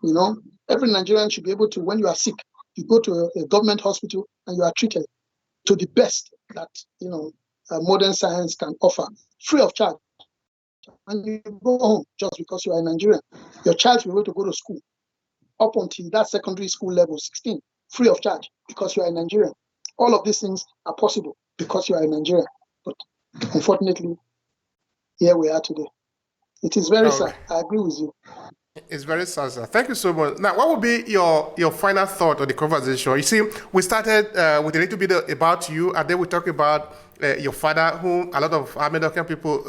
S1: You know, every Nigerian should be able to, when you are sick, you go to a government hospital and you are treated to the best that, you know, modern science can offer, free of charge. And you go home just because you are a Nigerian. Your child will be able to go to school up until that secondary school level, 16, free of charge because you are a Nigerian. All of these things are possible because you are a Nigerian. But unfortunately, here we are today. It is very sad. I agree with you.
S2: It's very sad, sir. Thank you so much. Now, what would be your final thought on the conversation? You see, we started with a little bit about you, and then we talked about your father, whom a lot of American people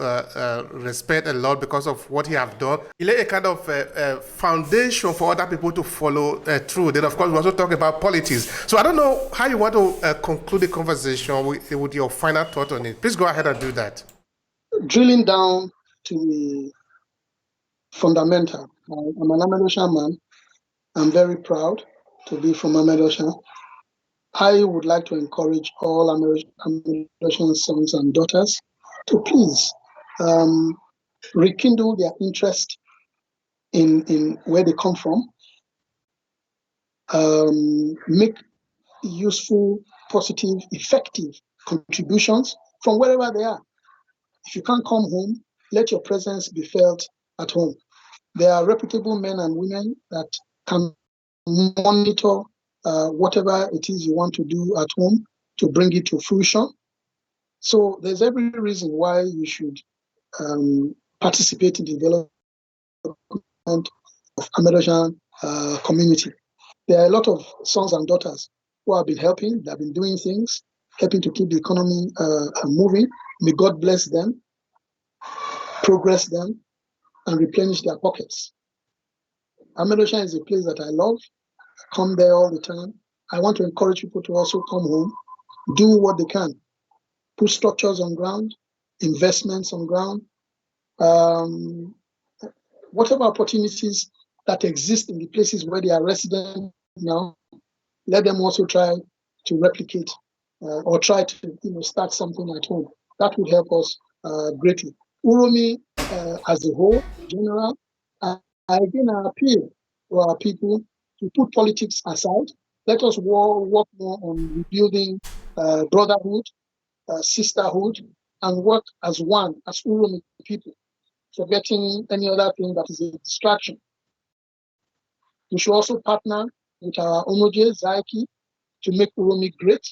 S2: respect a lot because of what he has done. He laid a kind of foundation for other people to follow through. Then, of course, we also talk about politics. So I don't know how you want to conclude the conversation with your final thought on it. Please go ahead and do that.
S1: Drilling down to the fundamental. I'm an Amedoshan man. I'm very proud to be from Amedoshan. I would like to encourage all Amedoshan sons and daughters to please rekindle their interest in where they come from, make useful, positive, effective contributions from wherever they are. If you can't come home, let your presence be felt at home. There are reputable men and women that can monitor whatever it is you want to do at home to bring it to fruition. So there's every reason why you should participate in the development of Amedoshan community. There are a lot of sons and daughters who have been helping, they have been doing things, helping to keep the economy moving. May God bless them, progress them, and replenish their pockets. Amedoshan is a place that I love. I come there all the time. I want to encourage people to also come home, do what they can, put structures on ground, investments on ground, whatever opportunities that exist in the places where they are resident now, let them also try to replicate or try to start something at home. That would help us greatly. Uromi as a whole, in general, I appeal to our people to put politics aside. Let us work more on rebuilding brotherhood, sisterhood, and work as one, as Uromi people, forgetting any other thing that is a distraction. We should also partner with our Onoje, Zaiki, to make Uromi great.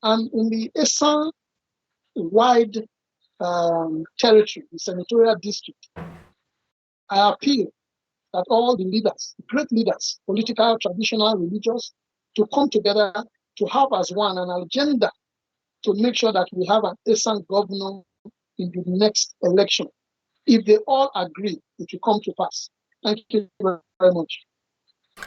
S1: And in the Esan wide territory, the senatorial district, I appeal that all the leaders, great leaders, political, traditional, religious, to come together to have as one an agenda to make sure that we have an Esan governor in the next election. If they all agree, it will come to pass. Thank you very much.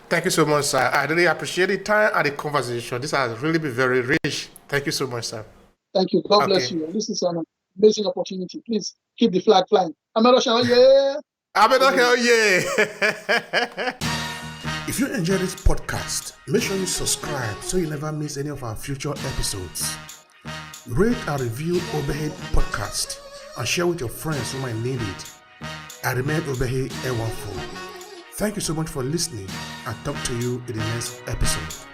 S2: Thank you so much, sir. I really appreciate the time and the conversation. This has really been very rich. Thank you so much, sir.
S1: Thank you. God bless you. This is an amazing opportunity. Please keep the flag flying. Amedoshan, yeah.
S2: Amedoshan, yeah. If you enjoy this podcast, make sure you subscribe so you never miss any of our future episodes. Rate and review Obehi Podcast and share with your friends who might need it. I remain Obehi A14. Thank you so much for listening and talk to you in the next episode.